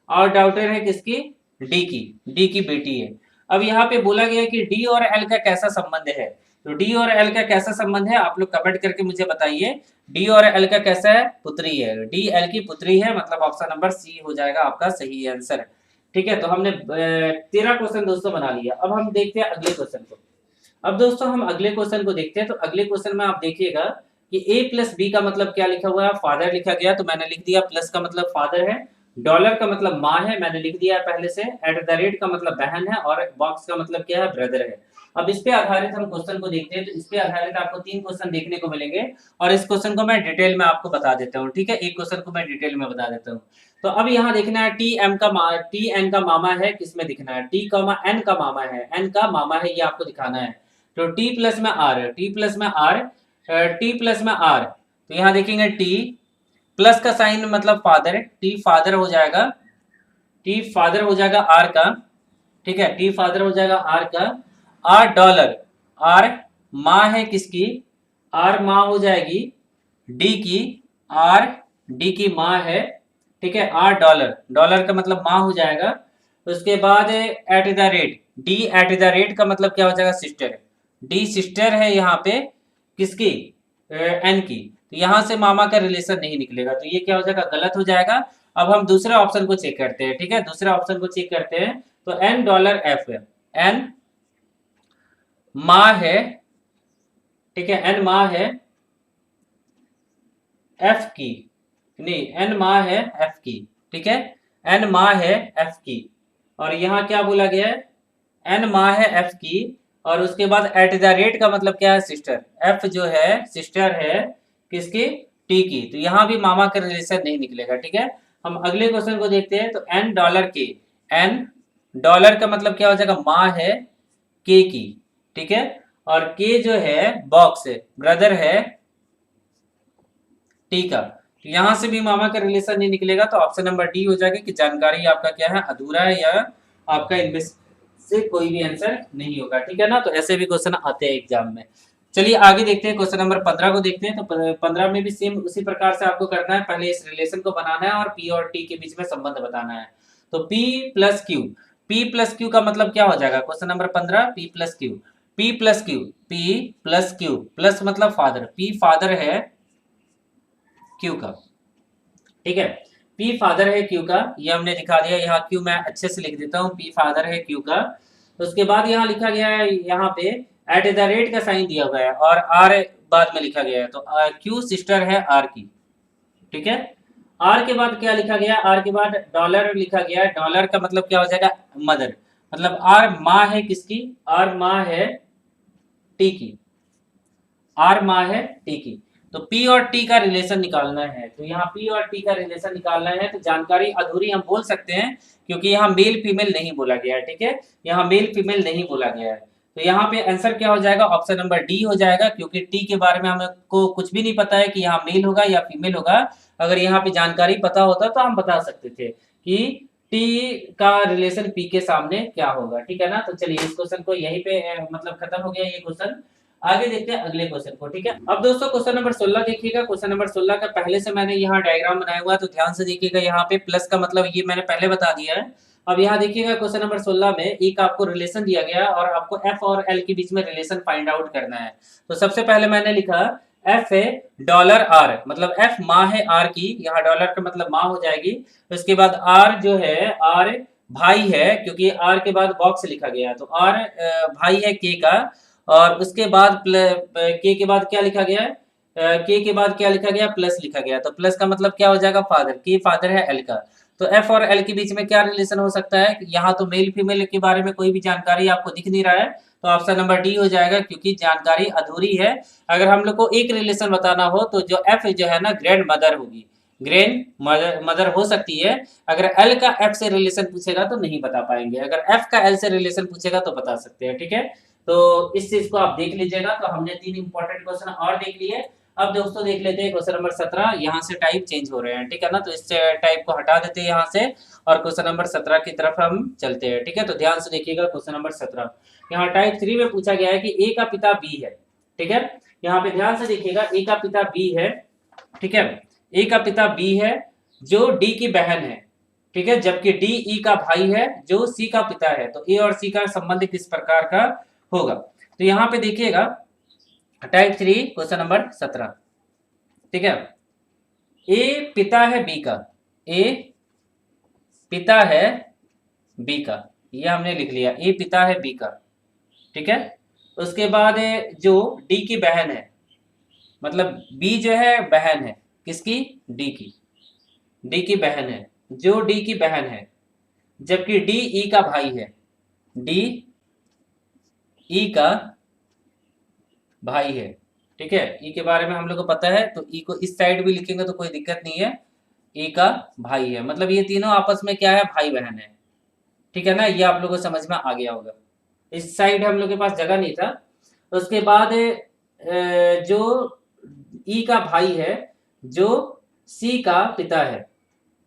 आर डाउटर है किसकी, डी की बेटी है। अब यहाँ पे बोला गया है कि डी और एल का कैसा संबंध है, तो डी और एल का कैसा संबंध है, आप लोग कमेंट करके मुझे बताइए। डी और एल का कैसा है, पुत्री है, डी एल की पुत्री है, मतलब ऑप्शन नंबर सी हो जाएगा आपका सही आंसर, ठीक है। तो हमने 13 क्वेश्चन दोस्तों बना लिया। अब हम देखते हैं अगले क्वेश्चन को। अब दोस्तों हम अगले क्वेश्चन को देखते हैं। तो अगले क्वेश्चन में आप देखिएगा कि ए प्लस बी का मतलब क्या लिखा हुआ है, फादर लिखा गया, तो मैंने लिख दिया प्लस का मतलब फादर है, डॉलर का मतलब माँ है, मैंने लिख दिया है पहले से, एट द रेट का मतलब बहन है, और बॉक्स का मतलब क्या है, ब्रदर है। अब इस पे आधारित हम क्वेश्चन को देखते हैं, तो इस पे आधारित आपको 3 क्वेश्चन देखने को मिलेंगे, और इस क्वेश्चन को मैं डिटेल में आपको बता देता हूँ, ठीक है, एक क्वेश्चन को मैं डिटेल में बता देता हूँ। तो अब यहाँ देखना है टी एन का मामा है, किसमें दिखना है, टी कॉमा एन का मामा है, एन का मामा है, ये आपको दिखाना है। तो टी प्लस में आर, टी प्लस में आर, टी प्लस में आर, तो यहाँ देखेंगे टी प्लस का साइन मतलब फादर, टी फादर हो जाएगा, टी फादर हो जाएगा आर का, ठीक है, टी फादर हो जाएगा आर का, आर डॉलर, आर माँ है किसकी, आर माँ हो जाएगी डी की, आर डी की माँ है, ठीक है, आर डॉलर, डॉलर का मतलब माँ हो जाएगा। उसके बाद at the rate, D at the rate का मतलब क्या हो जाएगा, सिस्टर, डी सिस्टर है यहाँ पे किसकी, एन की, तो यहाँ से मामा का रिलेशन नहीं निकलेगा, तो ये क्या हो जाएगा, गलत हो जाएगा। अब हम दूसरे ऑप्शन को चेक करते हैं, ठीक है, दूसरे ऑप्शन को चेक करते हैं, तो एन डॉलर एफ है, एन माँ है, ठीक है, एन माँ है एफ की, नहीं एन माँ है एफ की, ठीक है, एन माँ है एफ की, और यहाँ क्या बोला गया है, एन माँ है एफ की, और उसके बाद एट द रेट का मतलब क्या है, सिस्टर, एफ जो है सिस्टर है किसकी, टी की, तो यहाँ भी मामा का रिलेशन नहीं निकलेगा, ठीक है। हम अगले क्वेश्चन को देखते हैं, तो एन डॉलर के, एन डॉलर का मतलब क्या हो जाएगा, माँ है के की, ठीक है, और के जो है बॉक्स है, ब्रदर है टी का, तो यहां से भी मामा का रिलेशन नहीं निकलेगा, तो ऑप्शन नंबर डी हो जाएगा कि जानकारी आपका क्या है, अधूरा है, या आपका इनमें से कोई भी आंसर नहीं होगा, ठीक है ना। तो ऐसे भी क्वेश्चन आते हैं एग्जाम में। चलिए आगे देखते हैं, क्वेश्चन नंबर 15 को देखते हैं। तो 15 में भी सेम उसी प्रकार से आपको करना है, पहले इस रिलेशन को बनाना है और पी और टी के बीच में संबंध बताना है। तो P plus Q, P plus Q का मतलब क्या हो जाएगा, question number 15, P plus Q, P plus Q, P plus Q, plus मतलब फादर, पी फादर है क्यू का, ठीक है, पी फादर है क्यू का, ये हमने दिखा दिया, यहाँ क्यू मैं अच्छे से लिख देता हूँ, पी फादर है क्यू का। तो उसके बाद यहाँ लिखा गया है, यहाँ पे एट द रेट का साइन दिया हुआ है, और आर बाद में लिखा गया है, तो क्यू सिस्टर है आर की, ठीक है। आर के बाद क्या लिखा गया, आर के बाद डॉलर लिखा गया है, डॉलर का मतलब क्या हो जाएगा, मदर, मतलब आर माँ है किसकी, आर माँ है टी की, आर माँ है टी की, तो पी और टी का रिलेशन निकालना है, तो यहाँ पी और टी का रिलेशन निकालना है, तो जानकारी अधूरी हम बोल सकते हैं, क्योंकि यहाँ मेल फीमेल नहीं बोला गया है, ठीक है, यहाँ मेल फीमेल नहीं बोला गया है, तो यहाँ पे आंसर क्या हो जाएगा, ऑप्शन नंबर डी हो जाएगा, क्योंकि टी के बारे में हमको कुछ भी नहीं पता है कि यहाँ मेल होगा या फीमेल होगा। अगर यहाँ पे जानकारी पता होता तो हम बता सकते थे कि टी का रिलेशन पी के सामने क्या होगा, ठीक है ना। तो चलिए इस क्वेश्चन को यहीं पे मतलब खत्म हो गया ये क्वेश्चन। आगे देखते हैं अगले क्वेश्चन को, ठीक है। अब दोस्तों क्वेश्चन नंबर 16 देखिएगा, क्वेश्चन नंबर 16 का पहले से मैंने यहाँ डायग्राम बनाया हुआ है, तो ध्यान से देखिएगा, यहाँ पे प्लस का मतलब ये मैंने पहले बता दिया है। अब यहाँ देखिएगा क्वेश्चन नंबर 16 में एक आपको रिलेशन दिया गया और आपको एफ और एल के बीच में रिलेशन फाइंड आउट करना है। तो सबसे पहले मैंने लिखा एफ है डॉलर आर, मतलब एफ माँ है आर की, यहाँ डॉलर का मतलब माँ हो जाएगी। उसके बाद आर जो है, आर भाई है, क्योंकि आर के बाद बॉक्स लिखा गया, तो आर भाई है के का, और उसके बाद के के बाद क्या लिखा गया है, के के बाद क्या लिखा गया, प्लस लिखा गया, तो प्लस का मतलब क्या हो जाएगा, फादर, के फादर है एल का। तो एफ और एल के बीच में क्या रिलेशन हो सकता है, यहाँ तो मेल फीमेल के बारे में कोई भी जानकारी आपको दिख नहीं रहा है, तो ऑप्शन नंबर डी हो जाएगा, क्योंकि जानकारी अधूरी है। अगर हम लोग को एक रिलेशन बताना हो तो जो एफ जो है ना, ग्रैंड मदर होगी, ग्रैंड मदर हो सकती है। अगर एल का एफ से रिलेशन पूछेगा तो नहीं बता पाएंगे, अगर एफ का एल से रिलेशन पूछेगा तो बता सकते हैं, ठीक है। तो इस चीज को आप देख लीजिएगा। तो हमने 3 इंपॉर्टेंट क्वेश्चन और देख लिए। अब दोस्तों देख लेते हैं क्वेश्चन नंबर 17, यहाँ से टाइप चेंज हो रहे हैं, ठीक है ना, तो इस टाइप को हटा देते हैं यहाँ से, और क्वेश्चन नंबर 17 की तरफ हम चलते हैं, ठीक है। तो ध्यान से देखिएगा क्वेश्चन नंबर 17, यहाँ टाइप 3 में पूछा गया है कि ए का पिता बी है, ठीक है। यहाँ पे ध्यान से देखिएगा, ए का पिता बी है, ठीक है, ए का पिता बी है जो डी की बहन है, ठीक है, जबकि डी ई का भाई है जो सी का पिता है। तो ए और सी का संबंध किस प्रकार का होगा, तो यहाँ पे देखिएगा टाइप 3 क्वेश्चन नंबर 17, ठीक है। ए पिता है बी का, ए पिता है बी का, ये हमने लिख लिया, ए पिता है बी का, ठीक है। उसके बाद जो डी की बहन है, मतलब बी जो है बहन है किसकी, डी की, डी की बहन है, जो डी की बहन है, जबकि डी ई का भाई है, डी ई का भाई है। ठीक है, ई के बारे में हम लोग को पता है, तो ई को इस साइड भी लिखेंगे तो कोई दिक्कत नहीं है, ई का भाई है, मतलब ये तीनों आपस में क्या है, भाई बहन है। ठीक है ना, ये आप लोगों को समझ में आ गया होगा। इस साइड हम लोग के पास जगह नहीं था। उसके बाद जो ई का भाई है, जो सी का पिता है,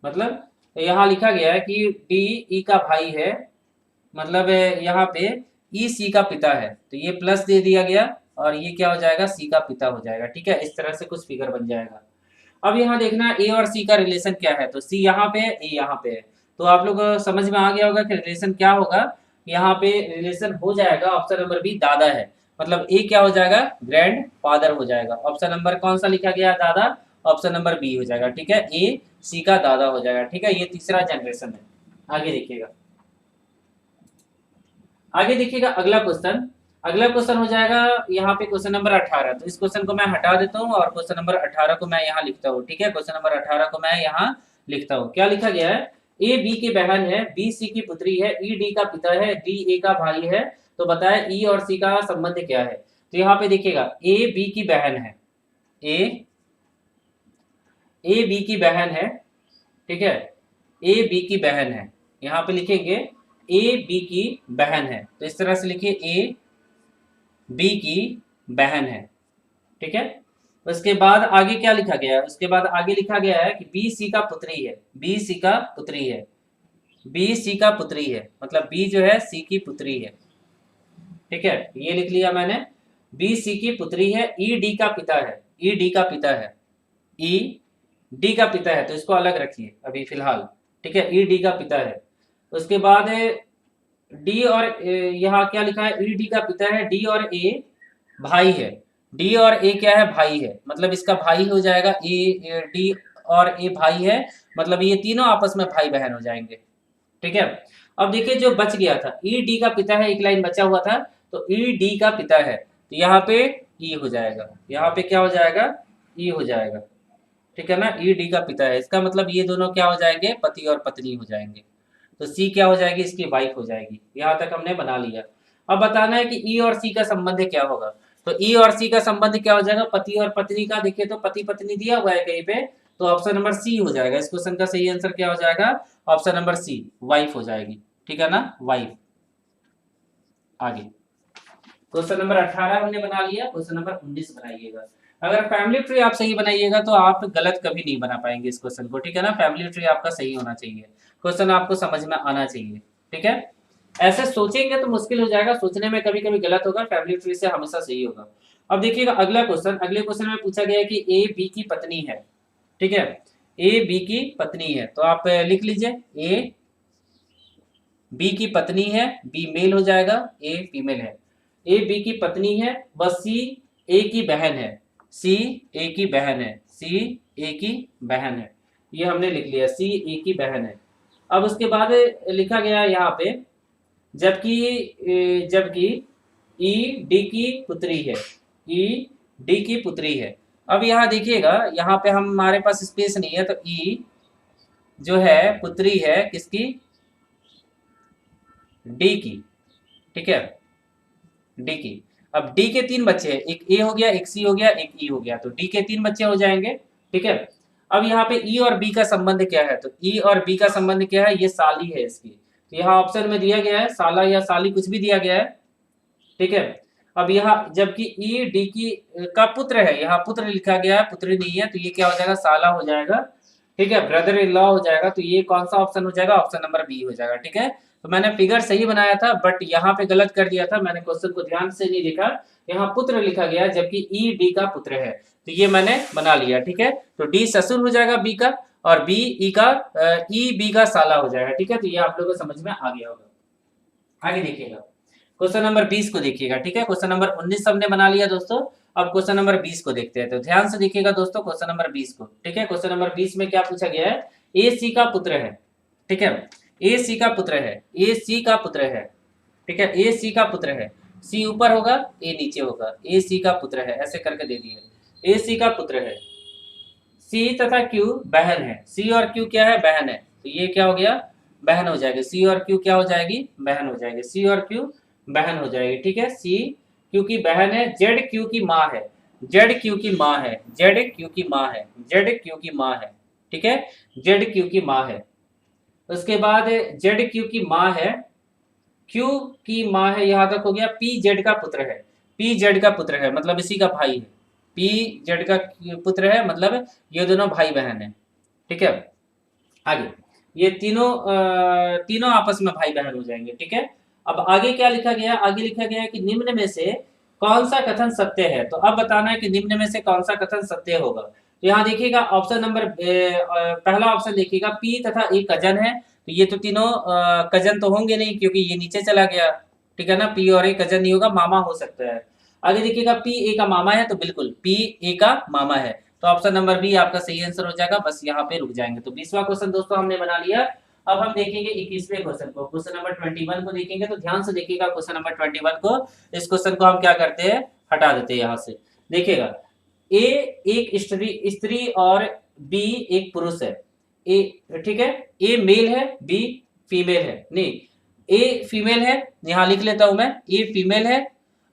मतलब यहाँ लिखा गया है कि डी ई का भाई है, मतलब यहाँ पे ई सी का पिता है, तो ये प्लस दे दिया गया और ये क्या हो जाएगा, सी का पिता हो जाएगा। ठीक है, इस तरह से कुछ फिगर बन जाएगा। अब यहाँ देखना ए और सी का रिलेशन क्या है, तो सी यहाँ पे है, ए यहाँ पे है, तो आप लोग को समझ में आ गया होगा कि रिलेशन क्या होगा। यहाँ पे रिलेशन हो जाएगा ऑप्शन नंबर बी, दादा है, मतलब ए क्या हो जाएगा, ग्रैंड फादर हो जाएगा। ऑप्शन नंबर कौन सा लिखा गया, दादा, ऑप्शन नंबर बी हो जाएगा। ठीक है, ए सी का दादा हो जाएगा। ठीक है, ये तीसरा जनरेशन है। आगे देखिएगा, आगे देखिएगा अगला क्वेश्चन। अगला क्वेश्चन हो जाएगा यहाँ पे क्वेश्चन नंबर 18। तो इस क्वेश्चन को मैं हटा देता हूँ और क्वेश्चन नंबर 18 को मैं यहाँ लिखता हूँ। ठीक है, क्वेश्चन नंबर 18 को मैं यहाँ लिखता हूँ। क्या लिखा गया है, ए बी की बहन है, बी सी की पुत्री है, ई डी का पिता है, डी ए का भाई है, तो बताए ई और सी का संबंध क्या है। तो यहाँ पे देखिएगा ए बी की बहन है, ए बी की बहन है। ठीक है, ए बी की बहन है, यहाँ पे लिखेंगे ए बी की बहन है, तो इस तरह से लिखिए ए बी की बहन है। ठीक है, उसके बाद आगे क्या लिखा गया है, उसके बाद आगे लिखा गया है कि बी सी का पुत्री है, बी सी का पुत्री है, बी सी का पुत्री है, मतलब बी जो है सी की पुत्री है। ठीक है, ये लिख लिया मैंने, बी सी की पुत्री है, ई डी का पिता है, ई डी का पिता है, ई डी का पिता है, तो इसको अलग रखिए अभी फिलहाल। ठीक है, ई डी का पिता है। उसके बाद डी और यहाँ क्या लिखा है, ई डी का पिता है, डी और ए भाई है, डी और ए क्या है, भाई है, मतलब इसका भाई हो जाएगा, ए डी और ए भाई है, मतलब ये तीनों आपस में भाई बहन हो जाएंगे। ठीक है, अब देखिए जो बच गया था, ई डी का पिता है, एक लाइन बचा हुआ था, तो ई डी का पिता है, तो यहाँ पे ई हो जाएगा, यहाँ पे क्या हो जाएगा, ई हो जाएगा। ठीक है ना, ई डी का पिता है, इसका मतलब ये दोनों क्या हो जाएंगे, पति और पत्नी हो जाएंगे, तो सी क्या हो जाएगी, इसकी वाइफ हो जाएगी। यहाँ तक हमने बना लिया। अब बताना है कि ई और सी का संबंध क्या होगा, तो ई और सी का संबंध क्या हो जाएगा, पति और पत्नी का। देखिए तो पति पत्नी दिया हुआ है कहीं पे, तो ऑप्शन नंबर सी हो जाएगा। इस क्वेश्चन का सही आंसर क्या हो जाएगा, ऑप्शन नंबर सी, वाइफ हो जाएगी। ठीक है ना, वाइफ। आगे क्वेश्चन नंबर 18 हमने बना लिया, क्वेश्चन नंबर 19 बनाइएगा। अगर फैमिली ट्री आप सही बनाइएगा तो आप गलत कभी नहीं बना पाएंगे इस क्वेश्चन को। ठीक है ना, फैमिली ट्री आपका सही होना चाहिए, क्वेश्चन आपको समझ में आना चाहिए। ठीक है, ऐसे सोचेंगे तो मुश्किल हो जाएगा, सोचने में कभी कभी गलत होगा, फैमिली ट्री से हमेशा सही होगा। अब देखिएगा अगला क्वेश्चन, अगले क्वेश्चन में पूछा गया है कि ए बी की पत्नी है। ठीक है, ए बी की पत्नी है, तो आप लिख लीजिए ए बी की पत्नी है, बी मेल हो जाएगा, ए फीमेल है। ए बी की पत्नी है, वह सी ए की बहन है, सी ए की बहन है, सी ए की बहन है, ये हमने लिख लिया, सी ए की बहन है। अब उसके बाद लिखा गया है यहाँ पे, जबकि जबकि ई डी की पुत्री है, ई डी की पुत्री है। अब यहाँ देखिएगा, यहाँ पे हमारे पास स्पेस नहीं है, तो ई जो है पुत्री है किसकी, डी की। ठीक है, डी की। अब डी के 3 बच्चे हैं, एक ए हो गया, एक सी हो गया, एक ई हो गया, तो डी के 3 बच्चे हो जाएंगे। ठीक है, अब यहाँ पे ई और बी का संबंध क्या है, तो ई और बी का संबंध क्या है, ये साली है इसकी, तो यहाँ ऑप्शन में दिया गया है साला या साली, कुछ भी दिया गया है। ठीक है, अब यहाँ जबकि ई डी की का पुत्र है, यहाँ पुत्र लिखा गया है, पुत्री नहीं है, तो ये क्या हो जाएगा, साला हो जाएगा। ठीक है, ब्रदर इन लॉ हो जाएगा, तो ये कौन सा ऑप्शन हो जाएगा, ऑप्शन नंबर बी हो जाएगा। ठीक है, तो मैंने फिगर सही बनाया था, बट यहाँ पे गलत कर दिया था, मैंने क्वेश्चन को ध्यान से नहीं देखा, यहाँ पुत्र लिखा गया जबकि ई डी का पुत्र है, तो ये मैंने बना लिया। ठीक है, तो डी ससुर हो जाएगा बी का, और बी ई का, ई बी का साला हो जाएगा। ठीक है, तो ये आप लोगों को समझ में आ गया होगा। आगे देखिएगा, क्वेश्चन नंबर 20 को देखिएगा। ठीक है, क्वेश्चन नंबर 19 हमने बना लिया दोस्तों, अब क्वेश्चन नंबर 20 को देखते हैं, तो ध्यान से देखिएगा दोस्तों क्वेश्चन नंबर 20 को। ठीक है, क्वेश्चन नंबर 20 में क्या पूछा गया है, ए सी का पुत्र है। ठीक है, ए सी का पुत्र है, ए सी का पुत्र है। ठीक है, ए सी का पुत्र है, सी ऊपर होगा, ए नीचे होगा, ए सी का पुत्र है, ऐसे करके दे दिए, ए सी का पुत्र है। सी तथा क्यू बहन है। सी और क्यू क्या है? बहन है। तो ये क्या हो गया? बहन हो जाएगी। सी और क्यू क्या हो जाएगी? बहन हो जाएगी। सी और क्यू बहन हो जाएगी। ठीक है, सी क्यू की बहन है। जेड क्यू की माँ है। जेड क्यू की माँ है। जेड क्यू की माँ है। जेड क्यू की माँ है। ठीक है, जेड क्यू की माँ है। उसके बाद जेड क्यू की माँ है। क्यू की माँ है, यहां तक हो गया। पी जेड का पुत्र है। पी जेड का पुत्र है मतलब इसी का भाई है। पी जेड का पुत्र है मतलब ये दोनों भाई बहन है। ठीक है, आगे ये तीनों तीनों आपस में भाई बहन हो जाएंगे। ठीक है, अब आगे क्या लिखा गया? आगे लिखा गया है कि निम्न में से कौन सा कथन सत्य है। तो अब बताना है कि निम्न में से कौन सा कथन सत्य होगा। तो यहाँ देखिएगा ऑप्शन नंबर पहला ऑप्शन देखिएगा, पी तथा एक कजन है। तो ये तो तीनों कजन तो होंगे नहीं क्योंकि ये नीचे चला गया। ठीक है ना, पी और ए कजन नहीं होगा, मामा हो सकता है। आगे देखिएगा पी ए का मामा है, तो बिल्कुल पी ए का मामा है। तो ऑप्शन नंबर बी आपका सही आंसर हो जाएगा। बस यहाँ पे रुक जाएंगे। तो 20वां क्वेश्चन दोस्तों हमने बना लिया। अब हम देखेंगे 21वें क्वेश्चन को। क्वेश्चन नंबर 21 को देखेंगे तो ध्यान से देखिएगा क्वेश्चन नंबर 21 को। इस क्वेश्चन को हम क्या करते हैं? हटा देते हैं यहाँ से। देखिएगा, ए एक स्त्री और बी एक पुरुष है। ए, ठीक है, ए मेल है, बी फीमेल है। नहीं, ए फीमेल है, यहां लिख लेता हूं मैं। ए फीमेल है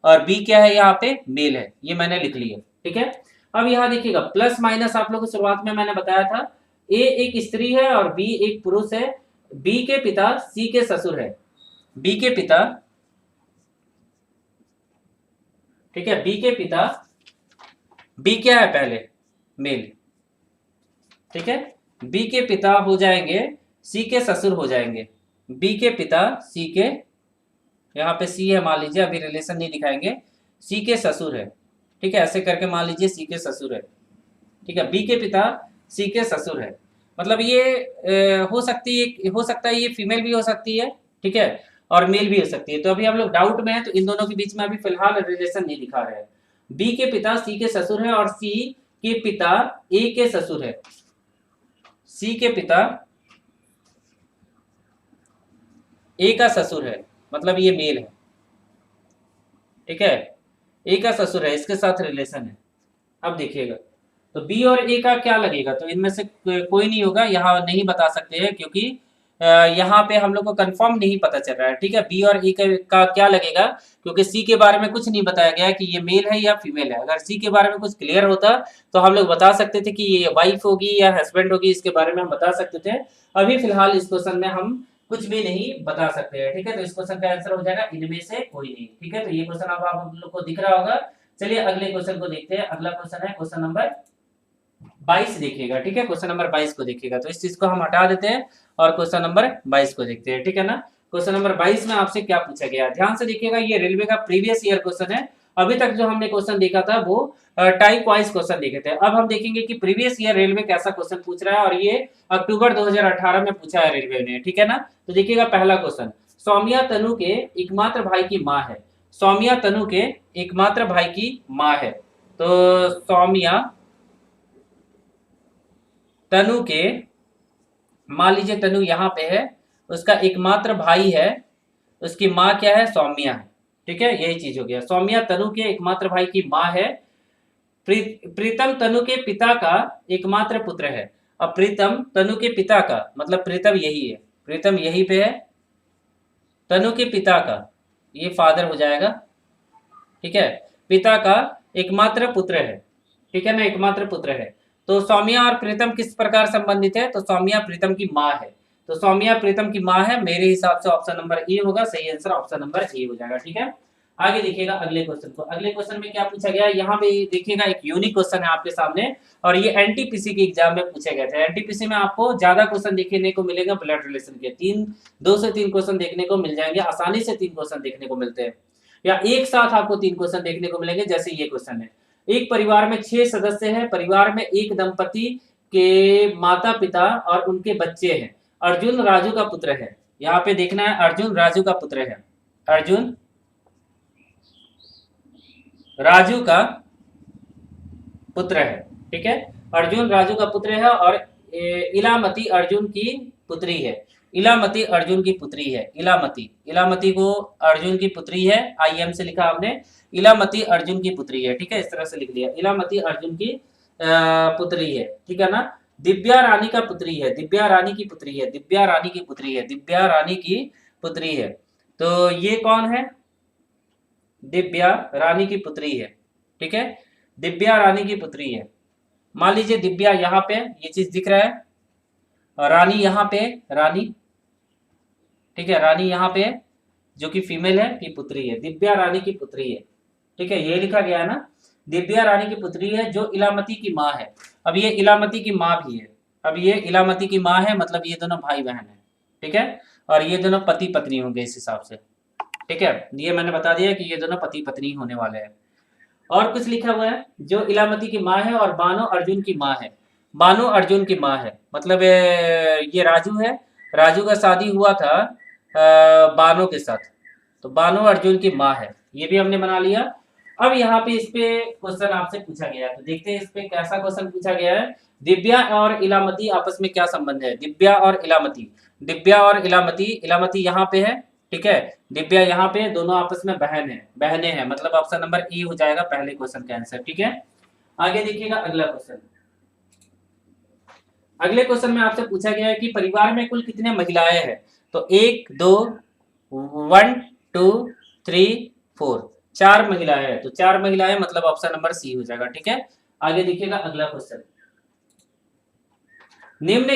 और बी क्या है? यहाँ पे मेल है। ये मैंने लिख लिया। ठीक है, अब यहां देखिएगा प्लस माइनस आप लोगों को शुरुआत में मैंने बताया था। ए एक स्त्री है और बी एक पुरुष है। बी के पिता सी के ससुर है। बी के पिता, ठीक है, बी के पिता, बी क्या है? पहले मेल। ठीक है, बी के पिता हो जाएंगे सी के ससुर हो जाएंगे। बी के पिता सी के, यहाँ पे सी है मान लीजिए, अभी रिलेशन नहीं दिखाएंगे। सी के ससुर है। ठीक है, ऐसे करके मान लीजिए सी के ससुर है। ठीक है, बी के पिता सी के ससुर है। मतलब ये हो सकती है, हो सकता है ये फीमेल भी हो सकती है। ठीक है, और मेल भी हो सकती है। तो अभी हम लोग डाउट में है, तो इन दोनों के बीच में अभी फिलहाल रिलेशन नहीं दिखा रहे हैं। बी के पिता सी के ससुर है और सी के पिता ए के ससुर है। सी के पिता ए का ससुर है मतलब ये मेल है। ठीक है, ए का ससुर है, इसके साथ रिलेशन है। अब देखिएगा, तो बी और ए का क्या लगेगा? तो इनमें से कोई नहीं होगा, यहाँ नहीं बता सकते हैं क्योंकि यहाँ पे हम लोग को कंफर्म नहीं पता चल रहा है। ठीक है, बी और ए का क्या लगेगा? क्योंकि सी के बारे में कुछ नहीं बताया गया कि ये मेल है या फीमेल है। अगर सी के बारे में कुछ क्लियर होता तो हम लोग बता सकते थे कि ये वाइफ होगी या हस्बैंड होगी, इसके बारे में हम बता सकते थे। अभी फिलहाल इस क्वेश्चन में हम कुछ भी नहीं बता सकते हैं। ठीक है, तो इस क्वेश्चन का आंसर हो जाएगा इनमें से कोई नहीं। ठीक है, तो ये क्वेश्चन अब आप लोग को दिख रहा होगा। चलिए अगले क्वेश्चन को देखते हैं। अगला क्वेश्चन है क्वेश्चन नंबर 22 देखिएगा। ठीक है, क्वेश्चन नंबर 22 को देखिएगा। तो इस चीज को हम हटा देते हैं और क्वेश्चन नंबर 22 को देखते हैं। ठीक है ना, क्वेश्चन नंबर 22 में आपसे क्या पूछा गया? ध्यान से देखिएगा, ये रेलवे का प्रीवियस ईयर क्वेश्चन है। अभी तक जो हमने क्वेश्चन देखा था वो टाइप वाइज क्वेश्चन देखे थे। अब हम देखेंगे कि प्रीवियस ईयर रेलवे कैसा क्वेश्चन पूछ रहा है, और ये अक्टूबर 2018 में पूछा है रेलवे ने। ठीक है ना, तो देखिएगा पहला क्वेश्चन, सौम्या तनु के एकमात्र भाई की माँ है। सौम्या तनु के एकमात्र भाई की माँ है। तो सौम्या तनु के, मान लीजिए तनु यहाँ पे है, उसका एकमात्र भाई है, उसकी माँ क्या है? सौम्या है। ठीक है, यही चीज हो गया। सौम्या तनु के एकमात्र भाई की माँ है। प्रीतम तनु के पिता का एकमात्र पुत्र है। अब प्रीतम तनु के पिता का मतलब प्रीतम यही है, प्रीतम यही पे है। तनु के पिता का ये फादर हो जाएगा। ठीक है, पिता का एकमात्र पुत्र है। ठीक है ना, एकमात्र पुत्र है। तो सौम्या और प्रीतम किस प्रकार संबंधित है? तो सौम्या प्रीतम की माँ है। तो सौम्या प्रीतम की माँ है। मेरे हिसाब से ऑप्शन नंबर ए होगा सही आंसर, ऑप्शन नंबर ए हो जाएगा। ठीक है, आगे देखिएगा अगले क्वेश्चन को। अगले क्वेश्चन में क्या पूछा गया है? यहाँ पे देखिएगा एक यूनिक क्वेश्चन है आपके सामने, और ये एनटीपीसी के एग्जाम में पूछे गए थे। एनटीपीसी में आपको ज्यादा क्वेश्चन देखने को मिलेगा ब्लड रिलेशन के। 2 से 3 क्वेश्चन देखने को मिल जाएंगे, आसानी से 3 क्वेश्चन देखने को मिलते हैं, या एक साथ आपको 3 क्वेश्चन देखने को मिलेंगे। जैसे ये क्वेश्चन है, एक परिवार में 6 सदस्य हैं। परिवार में एक दंपति के माता पिता और उनके बच्चे हैं। अर्जुन राजू का पुत्र है। यहाँ पे देखना है, अर्जुन राजू का पुत्र है। अर्जुन राजू का पुत्र है। ठीक है, अर्जुन राजू का पुत्र है और इलामती अर्जुन की पुत्री है। इलामती अर्जुन की पुत्री है। इलामती, इलामती को अर्जुन की पुत्री है, IM से लिखा आपने, इलामती अर्जुन की पुत्री है। ठीक है, इस तरह से लिख लिया, इलामती अर्जुन की पुत्री है। ठीक है ना। दिव्या रानी का पुत्री है, दिव्या रानी की पुत्री है, दिव्या रानी की पुत्री है, दिव्या रानी की पुत्री है। तो ये कौन है? दिव्या रानी की पुत्री है। ठीक है, दिव्या रानी की पुत्री है। मान लीजिए दिव्या यहाँ पे ये चीज दिख रहा है, और रानी यहाँ पे, रानी, ठीक है, रानी यहाँ पे जो कि फीमेल है की पुत्री है, दिव्या रानी की पुत्री है। ठीक है, ये लिखा गया है ना, दिव्या रानी की पुत्री है जो इलामती की माँ है। अब ये इलामती की माँ भी है, अब ये इलामती की माँ है, मतलब ये दोनों भाई बहन है। ठीक है, और ये दोनों पति पत्नी होंगे इस हिसाब से। ठीक है, ये मैंने बता दिया कि ये दोनों पति पत्नी होने वाले हैं। और कुछ लिखा हुआ है, जो इलामती की माँ है और बानो अर्जुन की माँ है। बानो अर्जुन की माँ है, मतलब ये राजू है, राजू का शादी हुआ था बानो के साथ, तो बानो अर्जुन की माँ है। ये भी हमने बना लिया। अब यहाँ पे इस पे क्वेश्चन आपसे पूछा गया है, तो देखते हैं इस पे कैसा क्वेश्चन पूछा गया है। दिव्या और इलामती आपस में क्या संबंध है? दिव्या और इलामती, दिव्या और इलामती, इलामती यहाँ पे है, ठीक है, दिव्या यहाँ पे, दोनों आपस में बहन है, बहने हैं, मतलब ऑप्शन नंबर ई हो जाएगा पहले क्वेश्चन का आंसर। ठीक है, आगे देखिएगा अगला क्वेश्चन। अगले क्वेश्चन में आपसे पूछा गया है कि परिवार में कुल कितने महिलाएं हैं? तो 1 2 1 2 3 4, 4 महिलाएं हैं, तो 4 महिलाएं, मतलब ऑप्शन नंबर सी हो जाएगा। ठीक है, आगे देखिएगा अगला क्वेश्चन। निम्न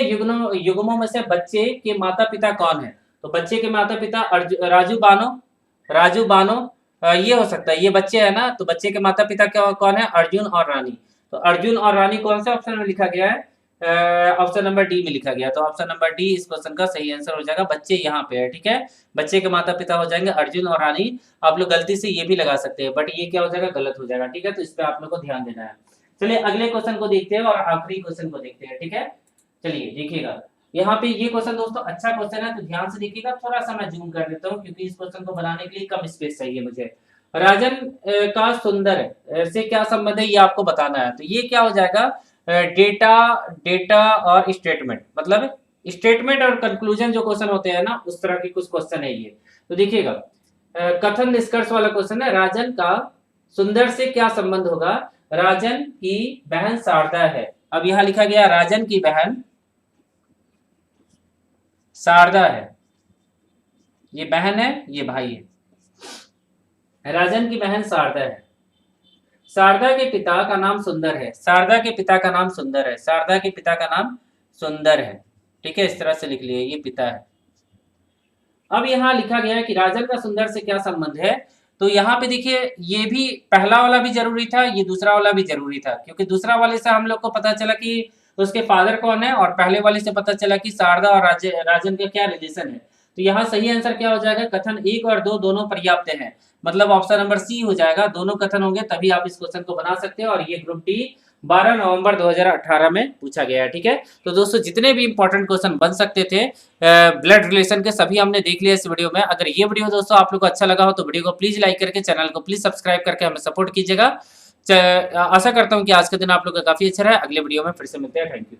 युग्मों में से बच्चे के माता पिता कौन है? तो बच्चे के माता पिता राजू बानो, राजू बानो, ये हो सकता है, ये बच्चे है ना, तो बच्चे के माता पिता कौन है? अर्जुन और रानी। तो अर्जुन और रानी कौन से ऑप्शन में लिखा गया है? ऑप्शन नंबर डी में लिखा गया, तो ऑप्शन नंबर डी इस क्वेश्चन का सही आंसर हो जाएगा। बच्चे यहाँ पे है, ठीक है, बच्चे के माता पिता हो जाएंगे अर्जुन और रानी। आप लोग गलती से ये भी लगा सकते हैं, बट ये क्या हो जाएगा? गलत हो जाएगा। ठीक है, तो इस पे आप लोग को ध्यान देना है। चलिए अगले क्वेश्चन को देखते हैं और आखिरी क्वेश्चन को देखते हैं। ठीक है, चलिए देखिएगा, यहाँ पे ये क्वेश्चन दोस्तों अच्छा क्वेश्चन है, तो ध्यान से देखिएगा। थोड़ा सा मैं जूम कर देता हूँ क्योंकि इस क्वेश्चन को बनाने के लिए कम स्पेस चाहिए मुझे। राजन का सुंदर से क्या संबंध है, ये आपको बताना है। तो ये क्या हो जाएगा? डेटा, डेटा और स्टेटमेंट, मतलब स्टेटमेंट और कंक्लूजन जो क्वेश्चन होते हैं ना, उस तरह के कुछ क्वेश्चन है ये। तो देखिएगा, कथन निष्कर्ष वाला क्वेश्चन है। राजन का सुंदर से क्या संबंध होगा? राजन की बहन शारदा है। अब यहां लिखा गया राजन की बहन शारदा है, ये बहन है, ये भाई है। राजन की बहन शारदा है। शारदा के पिता का नाम सुंदर है, शारदा के पिता का नाम सुंदर है, शारदा के पिता का नाम सुंदर है। ठीक है, इस तरह से लिख लिए, ये पिता है। अब यहाँ लिखा गया है कि राजन का सुंदर से क्या संबंध है। तो यहाँ पे देखिए, ये भी पहला वाला भी जरूरी था, ये दूसरा वाला भी जरूरी था, क्योंकि दूसरा वाले से हम लोग को पता चला कि उसके फादर कौन है, और पहले वाले से पता चला कि शारदा और राजन का क्या रिलेशन है। तो यहाँ सही आंसर क्या हो जाएगा? कथन 1 और 2 दोनों पर्याप्त हैं, मतलब ऑप्शन नंबर सी हो जाएगा। दोनों कथन होंगे तभी आप इस क्वेश्चन को बना सकते हैं, और ये ग्रुप डी 12 नवंबर 2018 में पूछा गया है। ठीक है, तो दोस्तों जितने भी इंपॉर्टेंट क्वेश्चन बन सकते थे ब्लड रिलेशन के, सभी हमने देख लिया इस वीडियो में। अगर ये वीडियो दोस्तों आप लोग को अच्छा लगा हो तो वीडियो को प्लीज लाइक करके, चैनल को प्लीज सब्सक्राइब करके हमें सपोर्ट कीजिएगा। आशा करता हूँ कि आज का दिन आप लोग का काफी अच्छा रहा। अगले वीडियो में फिर से मिलते हैं। Thank you.